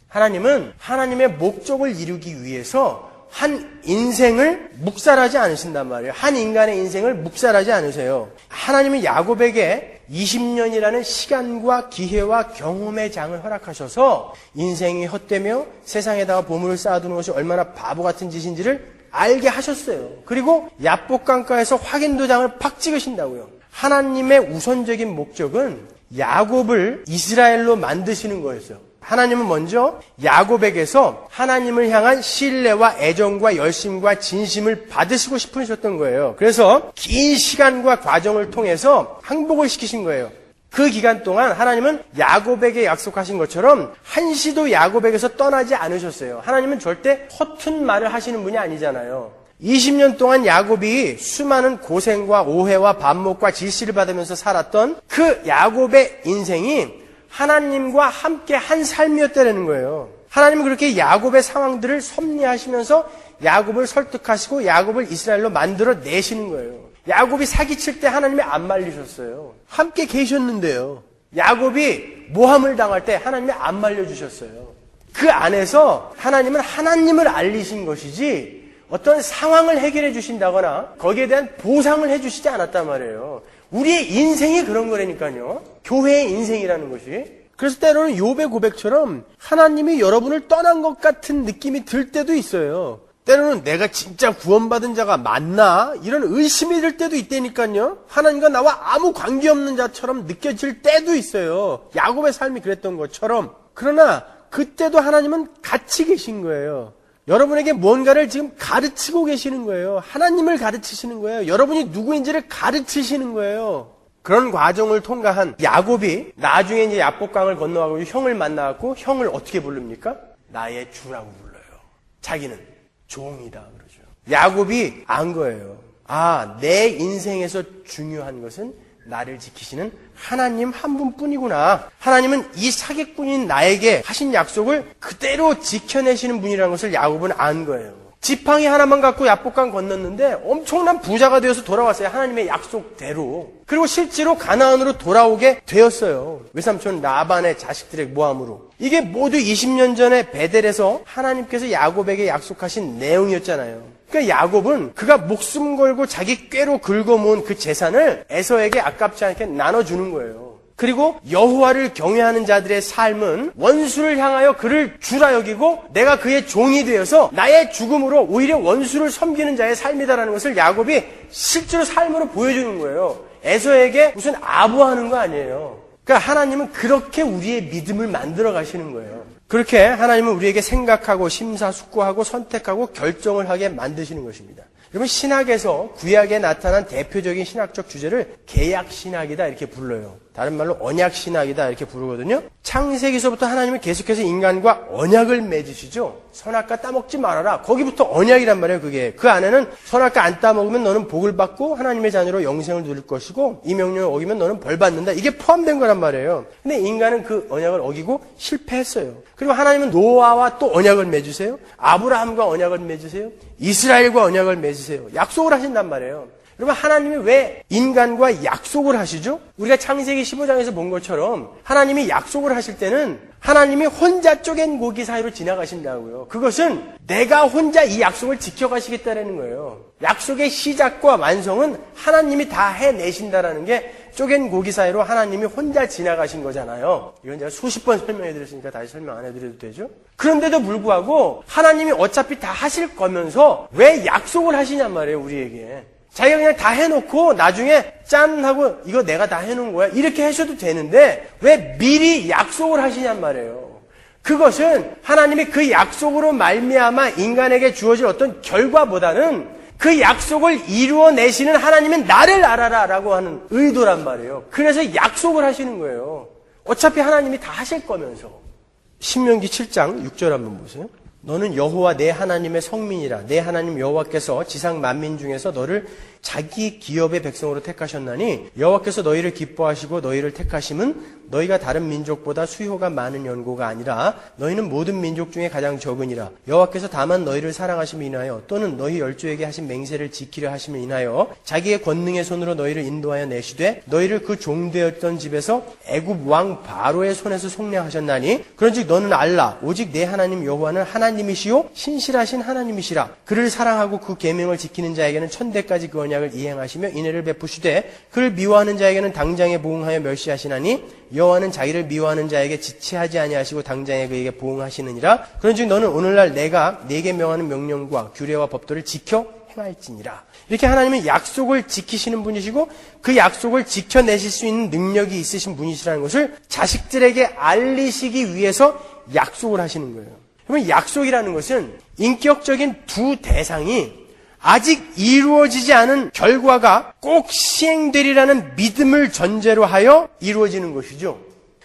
하나님은 하나님의 목적을 이루기 위해서 한 인생을 묵살하지 않으신단 말이에요. 한 인간의 인생을 묵살하지 않으세요. 하나님은 야곱에게 20년이라는 시간과 기회와 경험의 장을 허락하셔서 인생이 헛되며 세상에다가 보물을 쌓아두는 것이 얼마나 바보 같은 짓인지를 알게 하셨어요. 그리고 야복강가에서 확인도장을 팍 찍으신다고요. 하나님의 우선적인 목적은 야곱을 이스라엘로 만드시는 거였어요. 하나님은 먼저 야곱에게서 하나님을 향한 신뢰와 애정과 열심과 진심을 받으시고 싶으셨던 거예요. 그래서 긴 시간과 과정을 통해서 항복을 시키신 거예요. 그 기간 동안 하나님은 야곱에게 약속하신 것처럼 한시도 야곱에게서 떠나지 않으셨어요. 하나님은 절대 허튼 말을 하시는 분이 아니잖아요. 20년 동안 야곱이 수많은 고생과 오해와 반목과 질시를 받으면서 살았던 그 야곱의 인생이 하나님과 함께 한 삶이었다는 거예요. 하나님은 그렇게 야곱의 상황들을 섭리하시면서 야곱을 설득하시고 야곱을 이스라엘로 만들어 내시는 거예요. 야곱이 사기칠 때 하나님이 안 말리셨어요. 함께 계셨는데요. 야곱이 모함을 당할 때 하나님이 안 말려주셨어요. 그 안에서 하나님은 하나님을 알리신 것이지 어떤 상황을 해결해 주신다거나 거기에 대한 보상을 해 주시지 않았단 말이에요. 우리의 인생이 그런 거라니까요. 교회의 인생이라는 것이. 그래서 때로는 욥의 고백처럼 하나님이 여러분을 떠난 것 같은 느낌이 들 때도 있어요. 때로는 내가 진짜 구원받은 자가 맞나? 이런 의심이 들 때도 있다니까요. 하나님과 나와 아무 관계없는 자처럼 느껴질 때도 있어요. 야곱의 삶이 그랬던 것처럼. 그러나 그때도 하나님은 같이 계신 거예요. 여러분에게 뭔가를 지금 가르치고 계시는 거예요. 하나님을 가르치시는 거예요. 여러분이 누구인지를 가르치시는 거예요. 그런 과정을 통과한 야곱이 나중에 이제 야복강을 건너가고 형을 만나고 형을 어떻게 부릅니까? 나의 주라고 불러요. 자기는 종이다 그러죠. 야곱이 안 거예요. 내 인생에서 중요한 것은 나를 지키시는 하나님 한 분뿐이구나. 하나님은 이 사기꾼인 나에게 하신 약속을 그대로 지켜내시는 분이라는 것을 야곱은 안 거예요. 지팡이 하나만 갖고 야복강 건넜는데 엄청난 부자가 되어서 돌아왔어요. 하나님의 약속대로. 그리고 실제로 가나안으로 돌아오게 되었어요. 외삼촌 라반의 자식들의 모함으로. 이게 모두 20년 전에 베델에서 하나님께서 야곱에게 약속하신 내용이었잖아요. 그러니까 야곱은 그가 목숨 걸고 자기 꾀로 긁어모은 그 재산을 에서에게 아깝지 않게 나눠주는 거예요. 그리고 여호와를 경외하는 자들의 삶은 원수를 향하여 그를 주라 여기고 내가 그의 종이 되어서 나의 죽음으로 오히려 원수를 섬기는 자의 삶이다라는 것을 야곱이 실제로 삶으로 보여주는 거예요. 에서에게 무슨 아부하는 거 아니에요. 그러니까 하나님은 그렇게 우리의 믿음을 만들어 가시는 거예요. 그렇게 하나님은 우리에게 생각하고 심사숙고하고 선택하고 결정을 하게 만드시는 것입니다. 여러분, 신학에서 구약에 나타난 대표적인 신학적 주제를 계약신학이다 이렇게 불러요. 다른 말로 언약신학이다 이렇게 부르거든요. 창세기서부터 하나님은 계속해서 인간과 언약을 맺으시죠. 선악과 따먹지 말아라. 거기부터 언약이란 말이에요. 그게. 그 안에는 선악과 안 따먹으면 너는 복을 받고 하나님의 자녀로 영생을 누릴 것이고 이 명령을 어기면 너는 벌 받는다. 이게 포함된 거란 말이에요. 근데 인간은 그 언약을 어기고 실패했어요. 그리고 하나님은 노아와 또 언약을 맺으세요. 아브라함과 언약을 맺으세요. 이스라엘과 언약을 맺으세요. 약속을 하신단 말이에요. 여러분, 하나님이 왜 인간과 약속을 하시죠? 우리가 창세기 15장에서 본 것처럼 하나님이 약속을 하실 때는 하나님이 혼자 쪼갠 고기 사이로 지나가신다고요. 그것은 내가 혼자 이 약속을 지켜가시겠다는 거예요. 약속의 시작과 완성은 하나님이 다 해내신다라는 게 쪼갠 고기 사이로 하나님이 혼자 지나가신 거잖아요. 이건 제가 수십 번 설명해 드렸으니까 다시 설명 안 해드려도 되죠? 그런데도 불구하고 하나님이 어차피 다 하실 거면서 왜 약속을 하시냔 말이에요, 우리에게. 자기가 그냥 다 해놓고 나중에 짠 하고 이거 내가 다 해놓은 거야 이렇게 하셔도 되는데 왜 미리 약속을 하시냔 말이에요. 그것은 하나님이 그 약속으로 말미암아 인간에게 주어질 어떤 결과보다는 그 약속을 이루어내시는 하나님은 나를 알아라 라고 하는 의도란 말이에요. 그래서 약속을 하시는 거예요. 어차피 하나님이 다 하실 거면서. 신명기 7장 6절 한번 보세요. 너는 여호와 내 하나님의 성민이라. 내 하나님 여호와께서 지상 만민 중에서 너를 자기 기업의 백성으로 택하셨나니 여호와께서 너희를 기뻐하시고 너희를 택하심은 너희가 다른 민족보다 수효가 많은 연고가 아니라 너희는 모든 민족 중에 가장 적으니라. 여호와께서 다만 너희를 사랑하심을 인하여 또는 너희 열조에게 하신 맹세를 지키려 하심을 인하여 자기의 권능의 손으로 너희를 인도하여 내시되 너희를 그 종되었던 집에서 애굽 왕 바로의 손에서 속량하셨나니 그런즉 너는 알라. 오직 내 하나님 여호와는 하나님이시요 신실하신 하나님이시라. 그를 사랑하고 그 계명을 지키는 자에게는 천대까지 그 언약을 이행하시며 인애를 베푸시되 그를 미워하는 자에게는 당장에 보응하여 멸시하시나니 여호와는 자기를 미워하는 자에게 지체하지 아니하시고 당장에 그에게 보응하시느니라. 그런즉 너는 오늘날 내가 네게 명하는 명령과 규례와 법도를 지켜 행할지니라. 이렇게 하나님은 약속을 지키시는 분이시고 그 약속을 지켜내실 수 있는 능력이 있으신 분이시라는 것을 자식들에게 알리시기 위해서 약속을 하시는 거예요. 그러면 약속이라는 것은 인격적인 두 대상이 아직 이루어지지 않은 결과가 꼭 시행되리라는 믿음을 전제로 하여 이루어지는 것이죠.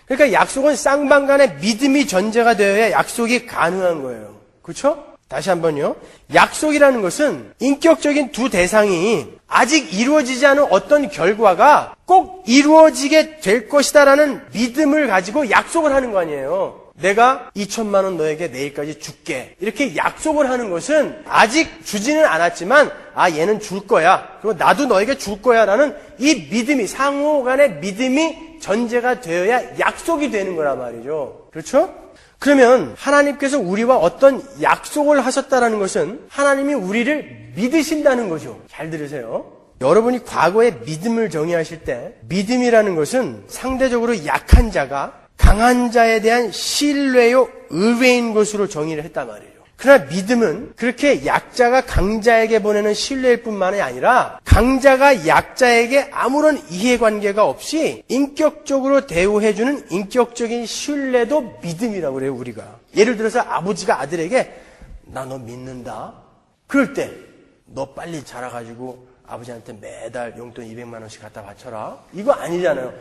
그러니까 약속은 쌍방간의 믿음이 전제가 되어야 약속이 가능한 거예요. 그렇죠? 다시 한번요. 약속이라는 것은 인격적인 두 대상이 아직 이루어지지 않은 어떤 결과가 꼭 이루어지게 될 것이다라는 믿음을 가지고 약속을 하는 거 아니에요. 내가 2천만 원 너에게 내일까지 줄게. 이렇게 약속을 하는 것은 아직 주지는 않았지만 얘는 줄 거야. 그리고 나도 너에게 줄 거야 라는 이 믿음이 상호 간의 믿음이 전제가 되어야 약속이 되는 거란 말이죠. 그렇죠? 그러면 하나님께서 우리와 어떤 약속을 하셨다는 것은 하나님이 우리를 믿으신다는 거죠. 잘 들으세요. 여러분이 과거에 믿음을 정의하실 때 믿음이라는 것은 상대적으로 약한 자가 강한 자에 대한 신뢰요 의뢰인 것으로 정의를 했단 말이에요. 그러나 믿음은 그렇게 약자가 강자에게 보내는 신뢰일 뿐만이 아니라 강자가 약자에게 아무런 이해관계가 없이 인격적으로 대우해주는 인격적인 신뢰도 믿음이라고 그래요. 우리가 예를 들어서 아버지가 아들에게 나 너 믿는다. 그럴 때 너 빨리 자라가지고 아버지한테 매달 용돈 200만 원씩 갖다 바쳐라. 이거 아니잖아요.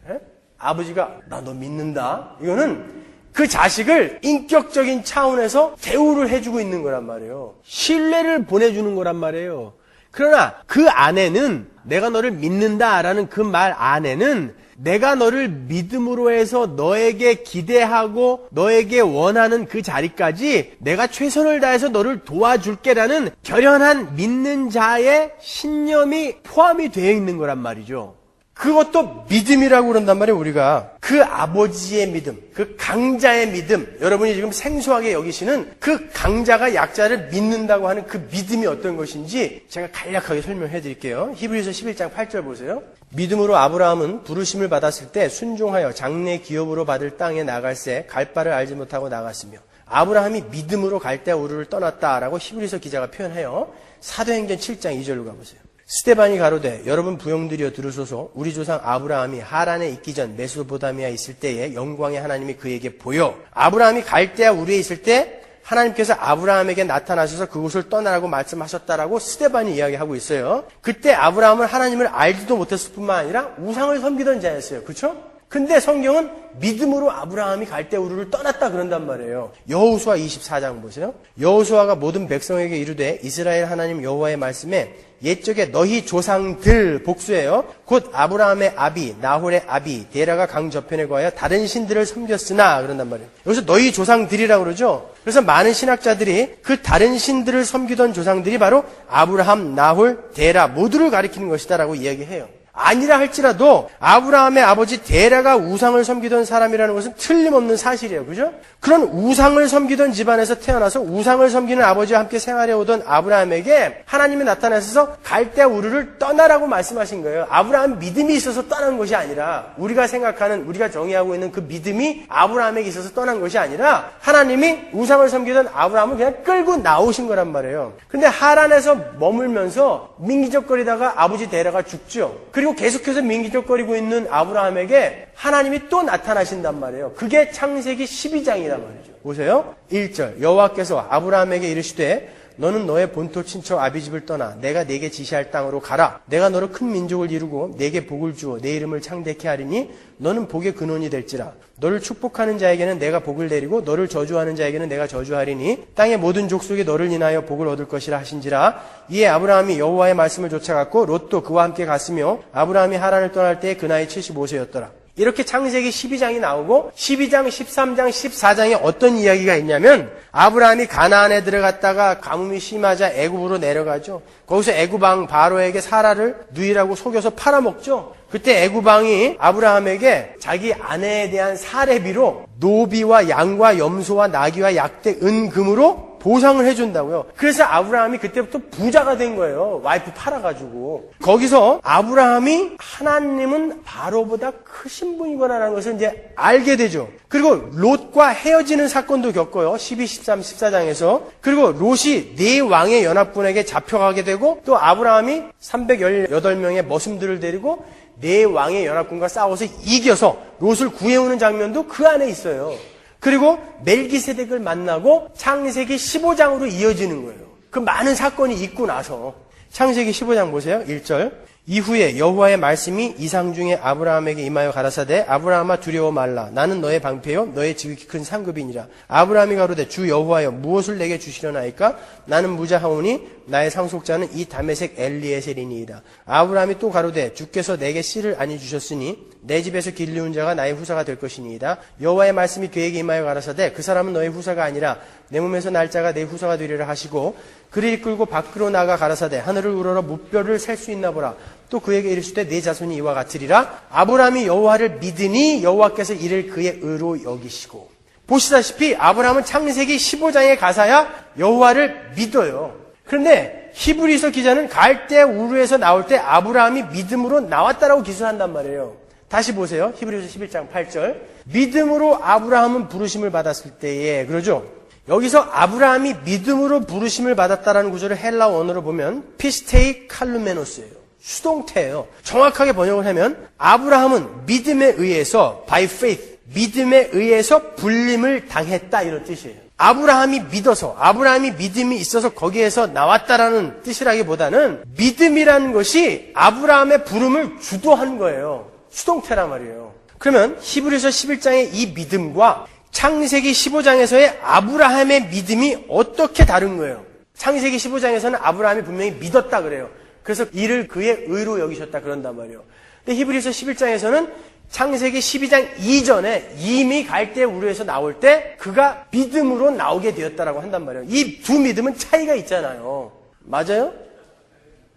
에? 아버지가 나 너 믿는다. 이거는 그 자식을 인격적인 차원에서 대우를 해주고 있는 거란 말이에요. 신뢰를 보내주는 거란 말이에요. 그러나 그 안에는 내가 너를 믿는다라는 그 말 안에는 내가 너를 믿음으로 해서 너에게 기대하고 너에게 원하는 그 자리까지 내가 최선을 다해서 너를 도와줄게라는 결연한 믿는 자의 신념이 포함이 되어 있는 거란 말이죠. 그것도 믿음이라고 그런단 말이에요. 우리가 그 아버지의 믿음, 그 강자의 믿음, 여러분이 지금 생소하게 여기시는 그 강자가 약자를 믿는다고 하는 그 믿음이 어떤 것인지 제가 간략하게 설명해 드릴게요. 히브리서 11장 8절 보세요. 믿음으로 아브라함은 부르심을 받았을 때 순종하여 장래 기업으로 받을 땅에 나갈새 갈 바를 알지 못하고 나갔으며, 아브라함이 믿음으로 갈대아 우르를 떠났다라고 히브리서 기자가 표현해요. 사도행전 7장 2절로 가보세요. 스데반이 가로되 여러분 부형들이여 들으소서. 우리 조상 아브라함이 하란에 있기 전 메소포타미아에 있을 때에 영광의 하나님이 그에게 보여 아브라함이 갈대아 우르에 있을 때 하나님께서 아브라함에게 나타나셔서 그곳을 떠나라고 말씀하셨다라고 스데반이 이야기하고 있어요. 그때 아브라함은 하나님을 알지도 못했을 뿐만 아니라 우상을 섬기던 자였어요. 그렇죠? 근데 성경은 믿음으로 아브라함이 갈대아 우르를 떠났다 그런단 말이에요. 여호수아 24장 보세요. 여호수아가 모든 백성에게 이르되 이스라엘 하나님 여호와의 말씀에 옛적에 너희 조상들 복수예요. 곧 아브라함의 아비, 나홀의 아비, 데라가 강 저편에 거하여 다른 신들을 섬겼으나 그런단 말이에요. 여기서 너희 조상들이라고 그러죠. 그래서 많은 신학자들이 그 다른 신들을 섬기던 조상들이 바로 아브라함, 나홀, 데라 모두를 가리키는 것이다라고 이야기해요. 아니라 할지라도 아브라함의 아버지 데라가 우상을 섬기던 사람이라는 것은 틀림없는 사실이에요. 그죠? 그런 우상을 섬기던 집안에서 태어나서 우상을 섬기는 아버지와 함께 생활해 오던 아브라함에게 하나님이 나타나셔서 갈대아 우르를 떠나라고 말씀하신 거예요. 아브라함 믿음이 있어서 떠난 것이 아니라 우리가 생각하는, 우리가 정의하고 있는 그 믿음이 아브라함에게 있어서 떠난 것이 아니라 하나님이 우상을 섬기던 아브라함을 그냥 끌고 나오신 거란 말이에요. 근데 하란에서 머물면서 민기적거리다가 아버지 데라가 죽죠. 그리고 계속해서 민기적거리고 있는 아브라함에게 하나님이 또 나타나신단 말이에요. 그게 창세기 12장이란 말이죠. 보세요. 1절 여호와께서 아브라함에게 이르시되 너는 너의 본토 친척 아비집을 떠나 내가 네게 지시할 땅으로 가라. 내가 너로 큰 민족을 이루고 네게 복을 주어 내 이름을 창대케 하리니 너는 복의 근원이 될지라. 너를 축복하는 자에게는 내가 복을 내리고 너를 저주하는 자에게는 내가 저주하리니 땅의 모든 족속이 너를 인하여 복을 얻을 것이라 하신지라. 이에 아브라함이 여호와의 말씀을 쫓아갔고 롯도 그와 함께 갔으며 아브라함이 하란을 떠날 때 그 나이 75세였더라. 이렇게 창세기 12장이 나오고 12장, 13장, 14장에 어떤 이야기가 있냐면 아브라함이 가나안에 들어갔다가 가뭄이 심하자 애굽으로 내려가죠. 거기서 애굽 왕 바로에게 사라를 누이라고 속여서 팔아먹죠. 그때 애굽 왕이 아브라함에게 자기 아내에 대한 사례비로 노비와 양과 염소와 나귀와 약대 은금으로 보상을 해준다고요. 그래서 아브라함이 그때부터 부자가 된 거예요. 와이프 팔아가지고. 거기서 아브라함이 하나님은 바로보다 크신 분이구나라는 것을 이제 알게 되죠. 그리고 롯과 헤어지는 사건도 겪어요. 12, 13, 14장에서. 그리고 롯이 네 왕의 연합군에게 잡혀가게 되고 또 아브라함이 318명의 머슴들을 데리고 네 왕의 연합군과 싸워서 이겨서 롯을 구해오는 장면도 그 안에 있어요. 그리고 멜기세덱을 만나고 창세기 15장으로 이어지는 거예요. 그 많은 사건이 있고 나서 창세기 15장 보세요. 1절 이후에 여호와의 말씀이 이상 중에 아브라함에게 임하여 가라사대 아브라함아 두려워 말라. 나는 너의 방패요 너의 지극히 큰 상급이니라. 아브라함이 가로되 주 여호와여 무엇을 내게 주시려나이까? 나는 무자하오니 나의 상속자는 이 다메섹 엘리에셀이니이다. 아브라함이 또 가로되 주께서 내게 씨를 아니 주셨으니 내 집에서 길리운 자가 나의 후사가 될 것이니이다. 여호와의 말씀이 그에게 임하여 가라사대 그 사람은 너의 후사가 아니라 내 몸에서 날 자가 내 후사가 되리라 하시고 그를 이끌고 밖으로 나가 가라사대 하늘을 우러러 무뼈를 셀 수 있나 보라. 또 그에게 이르시되 내 자손이 이와 같으리라. 아브라함이 여호와를 믿으니 여호와께서 이를 그의 의로 여기시고. 보시다시피 아브라함은 창세기 15장에 가서야 여호와를 믿어요. 그런데 히브리서 기자는 갈대아 우르에서 나올 때 아브라함이 믿음으로 나왔다라고 기술한단 말이에요. 다시 보세요. 히브리서 11장 8절 믿음으로 아브라함은 부르심을 받았을 때에 그러죠. 여기서 아브라함이 믿음으로 부르심을 받았다라는 구절을 헬라 원어로 보면 피스테이 칼루메노스예요. 수동태예요. 정확하게 번역을 하면 아브라함은 믿음에 의해서 by faith, 믿음에 의해서 불림을 당했다 이런 뜻이에요. 아브라함이 믿어서 아브라함이 믿음이 있어서 거기에서 나왔다라는 뜻이라기보다는 믿음이라는 것이 아브라함의 부름을 주도한 거예요. 수동태란 말이에요. 그러면 히브리서 11장의 이 믿음과 창세기 15장에서의 아브라함의 믿음이 어떻게 다른 거예요? 창세기 15장에서는 아브라함이 분명히 믿었다 그래요. 그래서 이를 그의 의로 여기셨다 그런단 말이에요. 근데 히브리서 11장에서는 창세기 12장 이전에 이미 갈대 우르에서 나올 때 그가 믿음으로 나오게 되었다라고 한단 말이에요. 이 두 믿음은 차이가 있잖아요. 맞아요?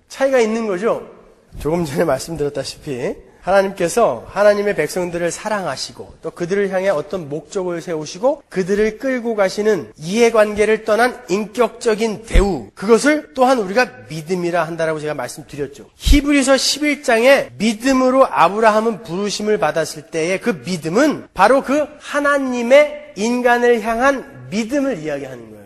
차이가 있는 거죠. 조금 전에 말씀드렸다시피 하나님께서 하나님의 백성들을 사랑하시고 또 그들을 향해 어떤 목적을 세우시고 그들을 끌고 가시는 이해관계를 떠난 인격적인 대우, 그것을 또한 우리가 믿음이라 한다라고 제가 말씀드렸죠. 히브리서 11장에 믿음으로 아브라함은 부르심을 받았을 때의 그 믿음은 바로 그 하나님의 인간을 향한 믿음을 이야기하는 거예요.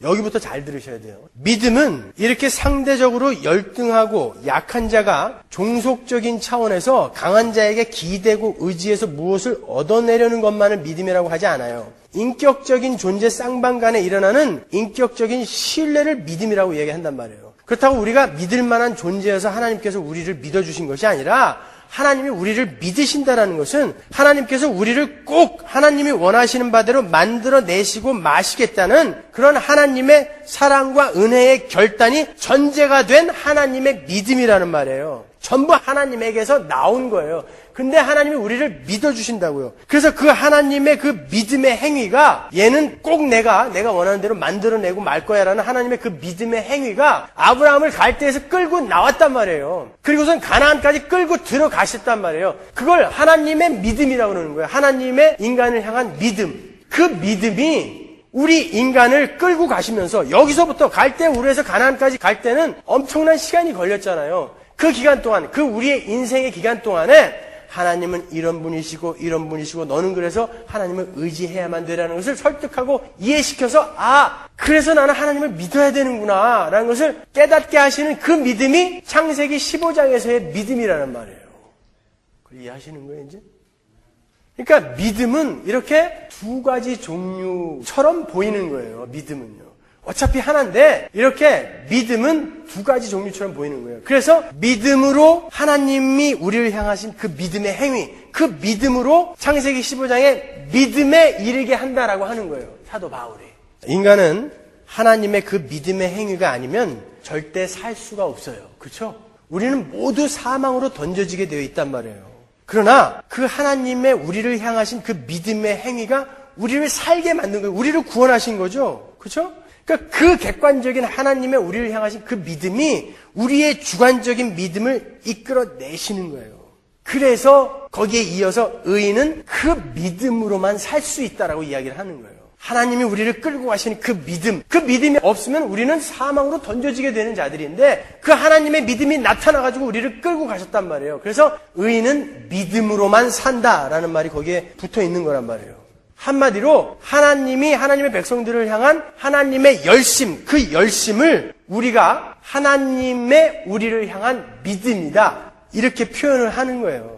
여기부터 잘 들으셔야 돼요. 믿음은 이렇게 상대적으로 열등하고 약한 자가 종속적인 차원에서 강한 자에게 기대고 의지해서 무엇을 얻어내려는 것만을 믿음이라고 하지 않아요. 인격적인 존재 쌍방 간에 일어나는 인격적인 신뢰를 믿음이라고 이야기한단 말이에요. 그렇다고 우리가 믿을 만한 존재여서 하나님께서 우리를 믿어주신 것이 아니라 하나님이 우리를 믿으신다라는 것은 하나님께서 우리를 꼭 하나님이 원하시는 바대로 만들어내시고 마시겠다는 그런 하나님의 사랑과 은혜의 결단이 전제가 된 하나님의 믿음이라는 말이에요. 전부 하나님에게서 나온 거예요. 근데 하나님이 우리를 믿어주신다고요. 그래서 그 하나님의 그 믿음의 행위가 얘는 꼭 내가 원하는 대로 만들어내고 말 거야 라는 하나님의 그 믿음의 행위가 아브라함을 갈대에서 끌고 나왔단 말이에요. 그리고선 가나안까지 끌고 들어가셨단 말이에요. 그걸 하나님의 믿음이라고 그러는 거예요. 하나님의 인간을 향한 믿음. 그 믿음이 우리 인간을 끌고 가시면서 여기서부터 갈대 우르에서 가나안까지 갈 때는 엄청난 시간이 걸렸잖아요. 그 기간 동안, 그 우리의 인생의 기간 동안에 하나님은 이런 분이시고 이런 분이시고 너는 그래서 하나님을 의지해야만 되라는 것을 설득하고 이해시켜서 그래서 나는 하나님을 믿어야 되는구나 라는 것을 깨닫게 하시는 그 믿음이 창세기 15장에서의 믿음이라는 말이에요. 그걸 이해하시는 거예요 이제? 그러니까 믿음은 이렇게 두 가지 종류처럼 보이는 거예요. 믿음은요. 어차피 하나인데 이렇게 믿음은 두 가지 종류처럼 보이는 거예요. 그래서 믿음으로 하나님이 우리를 향하신 그 믿음의 행위, 그 믿음으로 창세기 15장에 믿음에 이르게 한다라고 하는 거예요. 사도 바울이. 인간은 하나님의 그 믿음의 행위가 아니면 절대 살 수가 없어요. 그렇죠? 우리는 모두 사망으로 던져지게 되어 있단 말이에요. 그러나 그 하나님의 우리를 향하신 그 믿음의 행위가 우리를 살게 만든 거예요. 우리를 구원하신 거죠. 그렇죠? 그러니까 그 객관적인 하나님의 우리를 향하신 그 믿음이 우리의 주관적인 믿음을 이끌어내시는 거예요. 그래서 거기에 이어서 의인은 그 믿음으로만 살 수 있다라고 이야기를 하는 거예요. 하나님이 우리를 끌고 가시는 그 믿음, 그 믿음이 없으면 우리는 사망으로 던져지게 되는 자들인데 그 하나님의 믿음이 나타나가지고 우리를 끌고 가셨단 말이에요. 그래서 의인은 믿음으로만 산다라는 말이 거기에 붙어 있는 거란 말이에요. 한마디로 하나님이 하나님의 백성들을 향한 하나님의 열심, 그 열심을 우리가 하나님의 우리를 향한 믿음이다 이렇게 표현을 하는 거예요.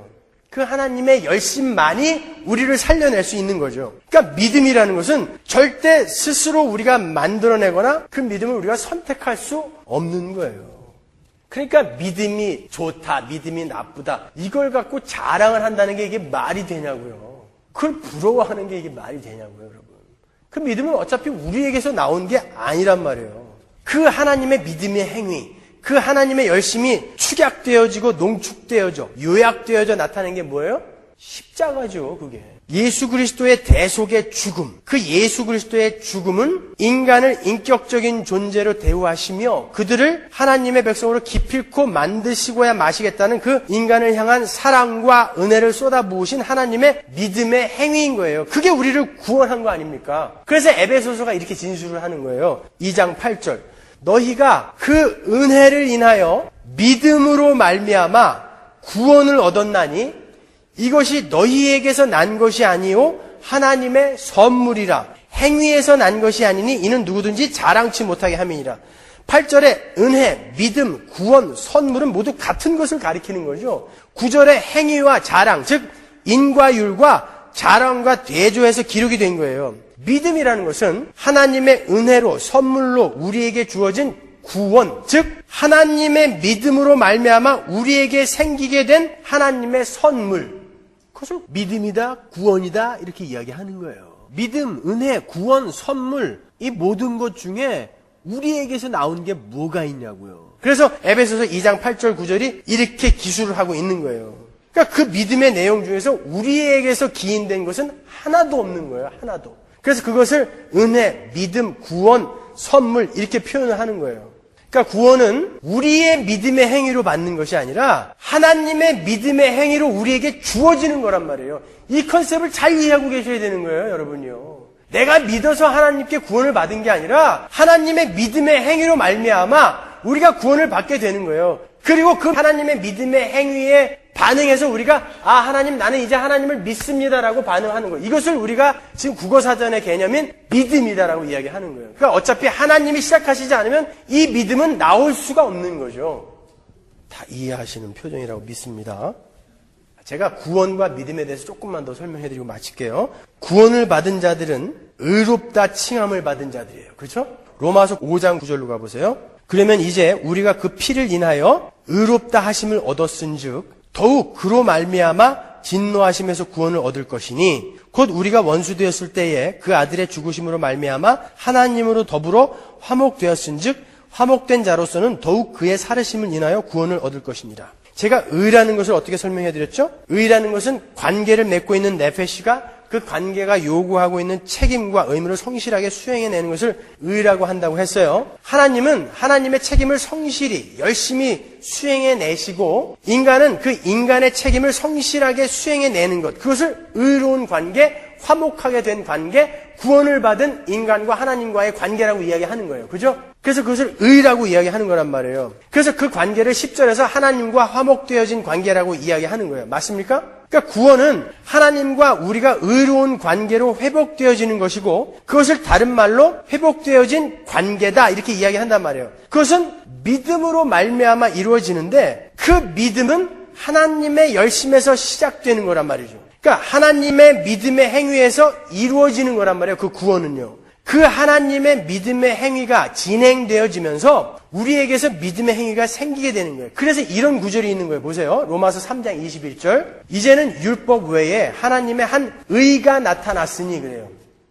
그 하나님의 열심만이 우리를 살려낼 수 있는 거죠. 그러니까 믿음이라는 것은 절대 스스로 우리가 만들어내거나 그 믿음을 우리가 선택할 수 없는 거예요. 그러니까 믿음이 좋다, 믿음이 나쁘다 이걸 갖고 자랑을 한다는 게 이게 말이 되냐고요. 그걸 부러워하는 게 이게 말이 되냐고요, 여러분. 그 믿음은 어차피 우리에게서 나온 게 아니란 말이에요. 그 하나님의 믿음의 행위, 그 하나님의 열심이 축약되어지고 농축되어져, 요약되어져 나타낸 게 뭐예요? 십자가죠, 그게. 예수 그리스도의 대속의 죽음, 그 예수 그리스도의 죽음은 인간을 인격적인 존재로 대우하시며 그들을 하나님의 백성으로 기필코 만드시고야 마시겠다는 그 인간을 향한 사랑과 은혜를 쏟아부으신 하나님의 믿음의 행위인 거예요. 그게 우리를 구원한 거 아닙니까? 그래서 에베소서가 이렇게 진술을 하는 거예요. 2장 8절. 너희가 그 은혜를 인하여 믿음으로 말미암아 구원을 얻었나니 이것이 너희에게서 난 것이 아니요 하나님의 선물이라. 행위에서 난 것이 아니니 이는 누구든지 자랑치 못하게 함이니라. 8절에 은혜, 믿음, 구원, 선물은 모두 같은 것을 가리키는 거죠. 9절에 행위와 자랑, 즉 인과율과 자랑과 대조해서 기록이 된 거예요. 믿음이라는 것은 하나님의 은혜로 선물로 우리에게 주어진 구원, 즉 하나님의 믿음으로 말미암아 우리에게 생기게 된 하나님의 선물, 그것을 믿음이다, 구원이다 이렇게 이야기하는 거예요. 믿음, 은혜, 구원, 선물 이 모든 것 중에 우리에게서 나온 게 뭐가 있냐고요. 그래서 에베소서 2장 8절 9절이 이렇게 기술을 하고 있는 거예요. 그러니까 그 믿음의 내용 중에서 우리에게서 기인된 것은 하나도 없는 거예요. 하나도. 그래서 그것을 은혜, 믿음, 구원, 선물 이렇게 표현을 하는 거예요. 그러니까 구원은 우리의 믿음의 행위로 받는 것이 아니라 하나님의 믿음의 행위로 우리에게 주어지는 거란 말이에요. 이 컨셉을 잘 이해하고 계셔야 되는 거예요, 여러분요. 내가 믿어서 하나님께 구원을 받은 게 아니라 하나님의 믿음의 행위로 말미암아 우리가 구원을 받게 되는 거예요. 그리고 그 하나님의 믿음의 행위에 반응해서 우리가 하나님 나는 이제 하나님을 믿습니다라고 반응하는 거예요. 이것을 우리가 지금 국어사전의 개념인 믿음이다라고 이야기하는 거예요. 그러니까 어차피 하나님이 시작하시지 않으면 이 믿음은 나올 수가 없는 거죠. 다 이해하시는 표정이라고 믿습니다. 제가 구원과 믿음에 대해서 조금만 더 설명해드리고 마칠게요. 구원을 받은 자들은 의롭다 칭함을 받은 자들이에요. 그렇죠? 로마서 5장 9절로 가보세요. 그러면 이제 우리가 그 피를 인하여 의롭다 하심을 얻었은즉 더욱 그로 말미암아 진노하심에서 구원을 얻을 것이니 곧 우리가 원수 되었을 때에 그 아들의 죽으심으로 말미암아 하나님으로 더불어 화목되었은즉 화목된 자로서는 더욱 그의 살으심을 인하여 구원을 얻을 것입니다. 제가 의라는 것을 어떻게 설명해드렸죠? 의라는 것은 관계를 맺고 있는 네페시가 그 관계가 요구하고 있는 책임과 의무를 성실하게 수행해내는 것을 의라고 한다고 했어요. 하나님은 하나님의 책임을 성실히 열심히 수행해내시고 인간은 그 인간의 책임을 성실하게 수행해내는 것, 그것을 의로운 관계, 화목하게 된 관계, 구원을 받은 인간과 하나님과의 관계라고 이야기하는 거예요. 그죠? 그래서 그것을 의라고 이야기하는 거란 말이에요. 그래서 그 관계를 10절에서 하나님과 화목되어진 관계라고 이야기하는 거예요. 맞습니까? 그러니까 구원은 하나님과 우리가 의로운 관계로 회복되어지는 것이고 그것을 다른 말로 회복되어진 관계다 이렇게 이야기한단 말이에요. 그것은 믿음으로 말미암아 이루어지는데 그 믿음은 하나님의 열심에서 시작되는 거란 말이죠. 그러니까 하나님의 믿음의 행위에서 이루어지는 거란 말이에요. 그 구원은요. 그 하나님의 믿음의 행위가 진행되어지면서 우리에게서 믿음의 행위가 생기게 되는 거예요. 그래서 이런 구절이 있는 거예요. 보세요. 로마서 3장 21절. 이제는 율법 외에 하나님의 한 의가 나타났으니 그래요.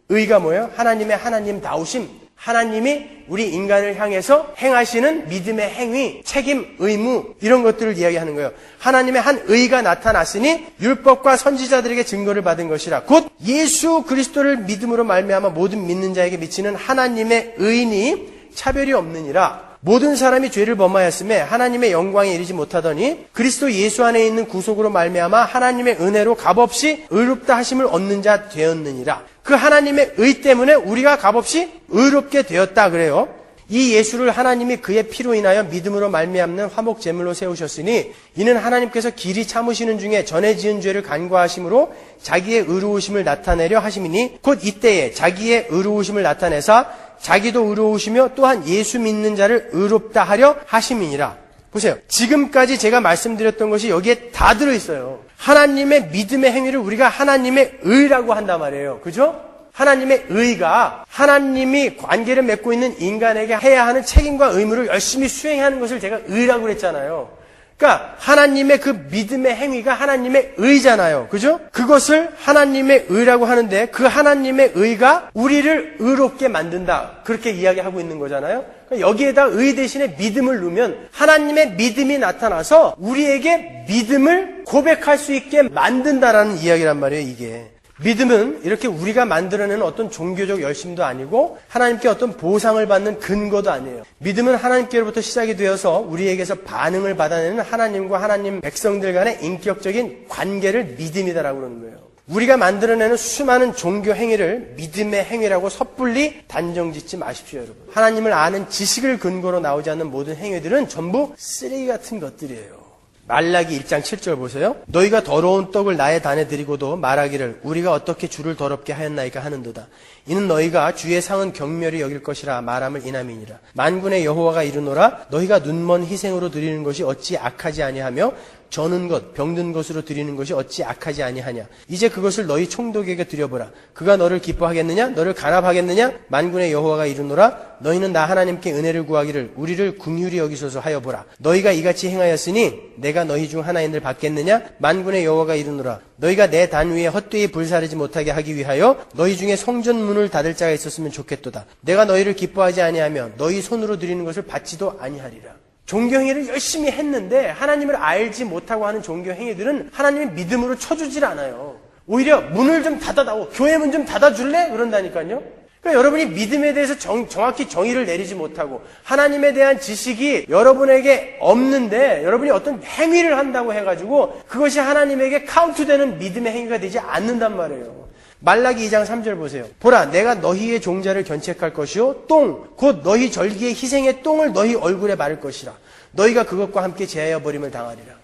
의가 뭐예요? 하나님의 하나님다우심. 하나님이 우리 인간을 향해서 행하시는 믿음의 행위, 책임, 의무 이런 것들을 이야기하는 거예요. 하나님의 한 의가 나타났으니 율법과 선지자들에게 증거를 받은 것이라 곧 예수 그리스도를 믿음으로 말미암아 모든 믿는 자에게 미치는 하나님의 의인이 차별이 없느니라. 모든 사람이 죄를 범하였음에 하나님의 영광에 이르지 못하더니 그리스도 예수 안에 있는 구속으로 말미암아 하나님의 은혜로 값없이 의롭다 하심을 얻는 자 되었느니라. 그 하나님의 의 때문에 우리가 값없이 의롭게 되었다 그래요. 이 예수를 하나님이 그의 피로 인하여 믿음으로 말미암는 화목 제물로 세우셨으니 이는 하나님께서 길이 참으시는 중에 전에 지은 죄를 간과하심으로 자기의 의로우심을 나타내려 하심이니 곧 이때에 자기의 의로우심을 나타내사 자기도 의로우시며 또한 예수 믿는 자를 의롭다 하려 하심이니라. 보세요. 지금까지 제가 말씀드렸던 것이 여기에 다 들어있어요. 하나님의 믿음의 행위를 우리가 하나님의 의라고 한단 말이에요. 그죠? 하나님의 의가 하나님이 관계를 맺고 있는 인간에게 해야 하는 책임과 의무를 열심히 수행하는 것을 제가 의라고 그랬잖아요. 그러니까 하나님의 그 믿음의 행위가 하나님의 의잖아요. 그죠? 그것을 하나님의 의라고 하는데 그 하나님의 의가 우리를 의롭게 만든다. 그렇게 이야기하고 있는 거잖아요. 그러니까 여기에다 의 대신에 믿음을 넣으면 하나님의 믿음이 나타나서 우리에게 믿음을 고백할 수 있게 만든다라는 이야기란 말이에요, 이게. 믿음은 이렇게 우리가 만들어내는 어떤 종교적 열심도 아니고 하나님께 어떤 보상을 받는 근거도 아니에요. 믿음은 하나님께로부터 시작이 되어서 우리에게서 반응을 받아내는 하나님과 하나님 백성들 간의 인격적인 관계를 믿음이다라고 그러는 거예요. 우리가 만들어내는 수많은 종교 행위를 믿음의 행위라고 섣불리 단정짓지 마십시오, 여러분. 하나님을 아는 지식을 근거로 나오지 않는 모든 행위들은 전부 쓰레기 같은 것들이에요. 말라기 1장 7절 보세요. 너희가 더러운 떡을 나의 단에 드리고도 말하기를 우리가 어떻게 주를 더럽게 하였나이까 하는도다. 이는 너희가 주의 상은 경멸히 여길 것이라 말함을 인함이니라. 만군의 여호와가 이르노라 너희가 눈먼 희생으로 드리는 것이 어찌 악하지 아니하며 저는 것, 병든 것으로 드리는 것이 어찌 악하지 아니하냐. 이제 그것을 너희 총독에게 드려보라. 그가 너를 기뻐하겠느냐? 너를 간합하겠느냐? 만군의 여호와가 이르노라 너희는 나 하나님께 은혜를 구하기를 우리를 긍휼히 여기소서 하여 보라. 너희가 이같이 행하였으니 내가 너희 중 하나인들 받겠느냐? 만군의 여호와가 이르노라. 너희가 내 단 위에 헛되이 불사르지 못하게 하기 위하여 너희 중에 성전 문을 닫을 자가 있었으면 좋겠도다. 내가 너희를 기뻐하지 아니하며 너희 손으로 드리는 것을 받지도 아니하리라. 종교행위를 열심히 했는데 하나님을 알지 못하고 하는 종교행위들은 하나님의 믿음으로 쳐주질 않아요. 오히려 문을 좀 닫아다오. 교회 문 좀 닫아줄래? 그런다니까요. 그러니까 여러분이 믿음에 대해서 정확히 정의를 내리지 못하고 하나님에 대한 지식이 여러분에게 없는데 여러분이 어떤 행위를 한다고 해가지고 그것이 하나님에게 카운트되는 믿음의 행위가 되지 않는단 말이에요. 말라기 2장 3절 보세요. 보라, 내가 너희의 종자를 견책할 것이요 곧 너희 절기의 희생의 똥을 너희 얼굴에 바를 것이라. 너희가 그것과 함께 제하여 버림을 당하리라.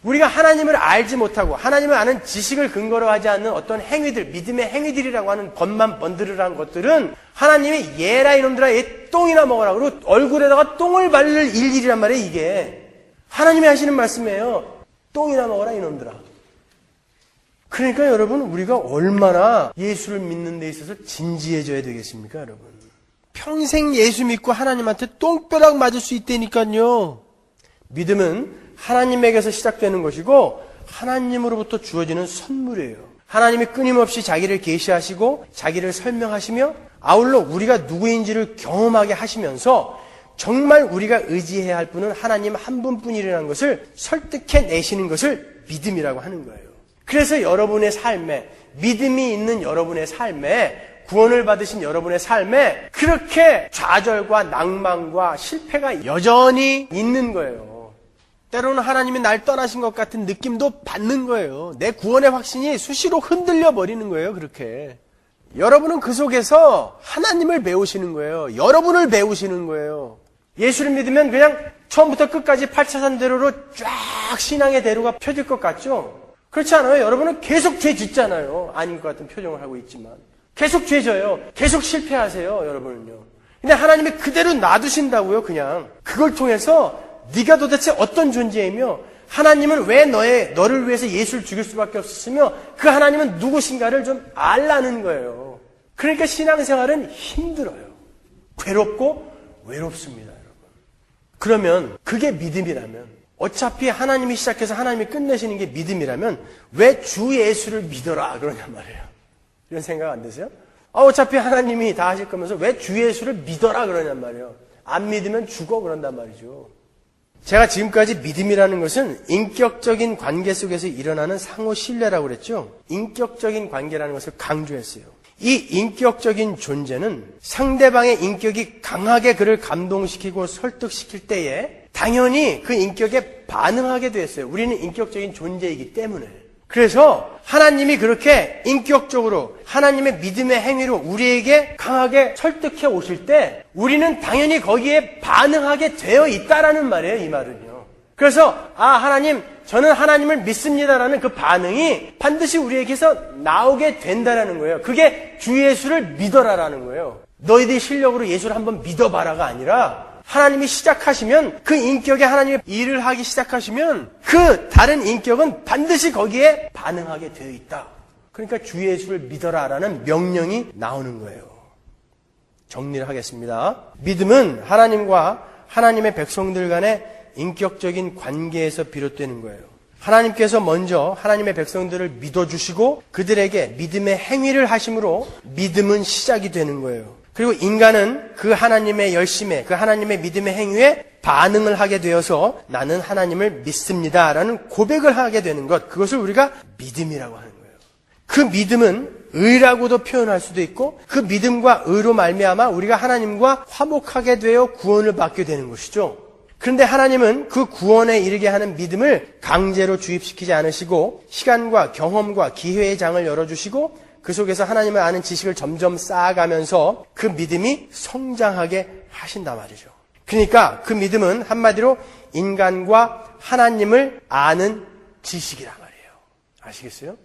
우리가 하나님을 알지 못하고 하나님을 아는 지식을 근거로 하지 않는 어떤 행위들, 믿음의 행위들이라고 하는 것만 번들으라는 것들은 하나님이 얘라 이놈들아 얘 똥이나 먹어라. 그리고 얼굴에다가 똥을 바를 일이란 말이에요. 이게 하나님이 하시는 말씀이에요. 똥이나 먹어라 이놈들아. 그러니까 여러분, 우리가 얼마나 예수를 믿는 데 있어서 진지해져야 되겠습니까, 여러분? 평생 예수 믿고 하나님한테 똥벼락 맞을 수 있다니까요. 믿음은 하나님에게서 시작되는 것이고 하나님으로부터 주어지는 선물이에요. 하나님이 끊임없이 자기를 계시하시고 자기를 설명하시며 아울러 우리가 누구인지를 경험하게 하시면서 정말 우리가 의지해야 할 분은 하나님 한 분뿐이라는 것을 설득해내시는 것을 믿음이라고 하는 거예요. 그래서 여러분의 삶에, 믿음이 있는 여러분의 삶에, 구원을 받으신 여러분의 삶에 그렇게 좌절과 낭만과 실패가 여전히 있는 거예요. 때로는 하나님이 날 떠나신 것 같은 느낌도 받는 거예요. 내 구원의 확신이 수시로 흔들려 버리는 거예요. 그렇게 여러분은 그 속에서 하나님을 배우시는 거예요. 여러분을 배우시는 거예요. 예수를 믿으면 그냥 처음부터 끝까지 8차선 대로로 쫙 신앙의 대로가 펴질 것 같죠? 그렇지 않아요. 여러분은 계속 죄 짓잖아요. 아닌 것 같은 표정을 하고 있지만 계속 죄 져요. 계속 실패하세요. 여러분은요. 근데 하나님이 그대로 놔두신다고요. 그냥 그걸 통해서 네가 도대체 어떤 존재이며 하나님은 왜 너를 위해서 예수를 죽일 수밖에 없었으며 그 하나님은 누구신가를 좀 알라는 거예요. 그러니까 신앙생활은 힘들어요. 괴롭고 외롭습니다, 여러분. 그러면 그게 믿음이라면, 어차피 하나님이 시작해서 하나님이 끝내시는 게 믿음이라면 왜 주 예수를 믿어라 그러냔 말이에요. 이런 생각 안 드세요? 어차피 하나님이 다 하실 거면서 왜 주 예수를 믿어라 그러냔 말이에요. 안 믿으면 죽어 그런단 말이죠. 제가 지금까지 믿음이라는 것은 인격적인 관계 속에서 일어나는 상호 신뢰라고 그랬죠. 인격적인 관계라는 것을 강조했어요. 이 인격적인 존재는 상대방의 인격이 강하게 그를 감동시키고 설득시킬 때에 당연히 그 인격에 반응하게 됐어요. 우리는 인격적인 존재이기 때문에. 그래서 하나님이 그렇게 인격적으로 하나님의 믿음의 행위로 우리에게 강하게 설득해 오실 때 우리는 당연히 거기에 반응하게 되어 있다라는 말이에요. 이 말은요. 그래서 하나님, 저는 하나님을 믿습니다라는 그 반응이 반드시 우리에게서 나오게 된다라는 거예요. 그게 주 예수를 믿어라라는 거예요. 너희들이 실력으로 예수를 한번 믿어봐라가 아니라 하나님이 시작하시면 그 인격에 하나님의 일을 하기 시작하시면 그 다른 인격은 반드시 거기에 반응하게 되어 있다. 그러니까 주 예수를 믿어라라는 명령이 나오는 거예요. 정리를 하겠습니다. 믿음은 하나님과 하나님의 백성들 간의 인격적인 관계에서 비롯되는 거예요. 하나님께서 먼저 하나님의 백성들을 믿어주시고 그들에게 믿음의 행위를 하심으로 믿음은 시작이 되는 거예요. 그리고 인간은 그 하나님의 열심에, 그 하나님의 믿음의 행위에 반응을 하게 되어서 나는 하나님을 믿습니다라는 고백을 하게 되는 것, 그것을 우리가 믿음이라고 하는 거예요. 그 믿음은 의라고도 표현할 수도 있고 그 믿음과 의로 말미암아 우리가 하나님과 화목하게 되어 구원을 받게 되는 것이죠. 그런데 하나님은 그 구원에 이르게 하는 믿음을 강제로 주입시키지 않으시고 시간과 경험과 기회의 장을 열어주시고 그 속에서 하나님을 아는 지식을 점점 쌓아가면서 그 믿음이 성장하게 하신단 말이죠. 그러니까 그 믿음은 한마디로 인간과 하나님을 아는 지식이란 말이에요. 아시겠어요?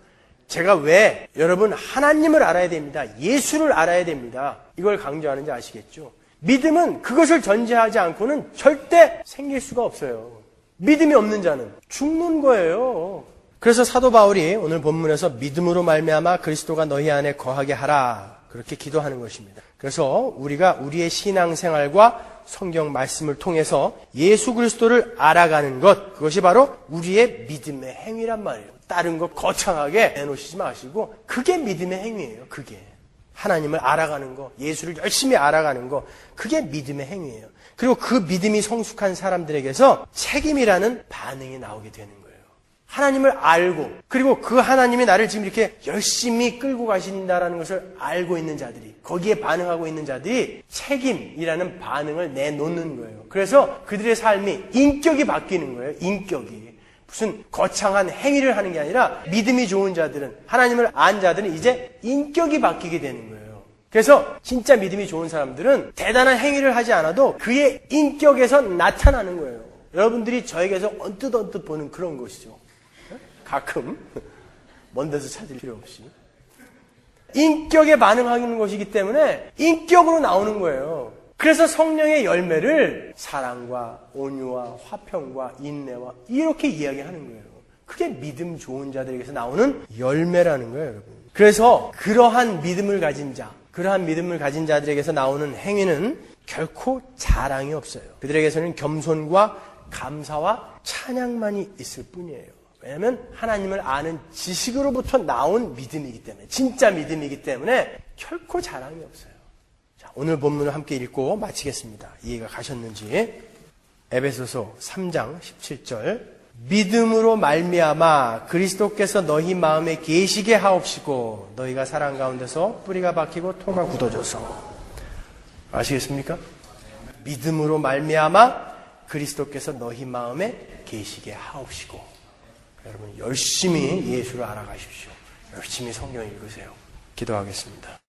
제가 왜 여러분 하나님을 알아야 됩니다. 예수를 알아야 됩니다. 이걸 강조하는지 아시겠죠? 믿음은 그것을 전제하지 않고는 절대 생길 수가 없어요. 믿음이 없는 자는 죽는 거예요. 그래서 사도 바울이 오늘 본문에서 믿음으로 말미암아 그리스도가 너희 안에 거하게 하라 그렇게 기도하는 것입니다. 그래서 우리가 우리의 신앙생활과 성경 말씀을 통해서 예수 그리스도를 알아가는 것, 그것이 바로 우리의 믿음의 행위란 말이에요. 다른 거 거창하게 내놓으시지 마시고 그게 믿음의 행위예요. 그게 하나님을 알아가는 거, 예수를 열심히 알아가는 거, 그게 믿음의 행위예요. 그리고 그 믿음이 성숙한 사람들에게서 책임이라는 반응이 나오게 되는 거예요. 하나님을 알고, 그리고 그 하나님이 나를 지금 이렇게 열심히 끌고 가신다는 것을 알고 있는 자들이, 거기에 반응하고 있는 자들이 책임이라는 반응을 내놓는 거예요. 그래서 그들의 삶이 인격이 바뀌는 거예요. 인격이. 무슨 거창한 행위를 하는 게 아니라 믿음이 좋은 자들은, 하나님을 안 자들은 이제 인격이 바뀌게 되는 거예요. 그래서 진짜 믿음이 좋은 사람들은 대단한 행위를 하지 않아도 그의 인격에서 나타나는 거예요. 여러분들이 저에게서 언뜻 보는 그런 것이죠. 가끔 먼 데서 찾을 필요 없이 인격에 반응하는 것이기 때문에 인격으로 나오는 거예요. 그래서 성령의 열매를 사랑과 온유와 화평과 인내와 이렇게 이야기하는 거예요. 그게 믿음 좋은 자들에게서 나오는 열매라는 거예요, 여러분. 그래서 그러한 믿음을 가진 자들에게서 나오는 행위는 결코 자랑이 없어요. 그들에게서는 겸손과 감사와 찬양만이 있을 뿐이에요. 왜냐하면 하나님을 아는 지식으로부터 나온 믿음이기 때문에, 진짜 믿음이기 때문에 결코 자랑이 없어요. 자, 오늘 본문을 함께 읽고 마치겠습니다. 이해가 가셨는지. 에베소서 3장 17절. 믿음으로 말미암아 그리스도께서 너희 마음에 계시게 하옵시고 너희가 사랑 가운데서 뿌리가 박히고 토가 굳어져서. 아시겠습니까? 믿음으로 말미암아 그리스도께서 너희 마음에 계시게 하옵시고. 여러분 열심히 예수를 알아가십시오. 열심히 성경 읽으세요. 기도하겠습니다.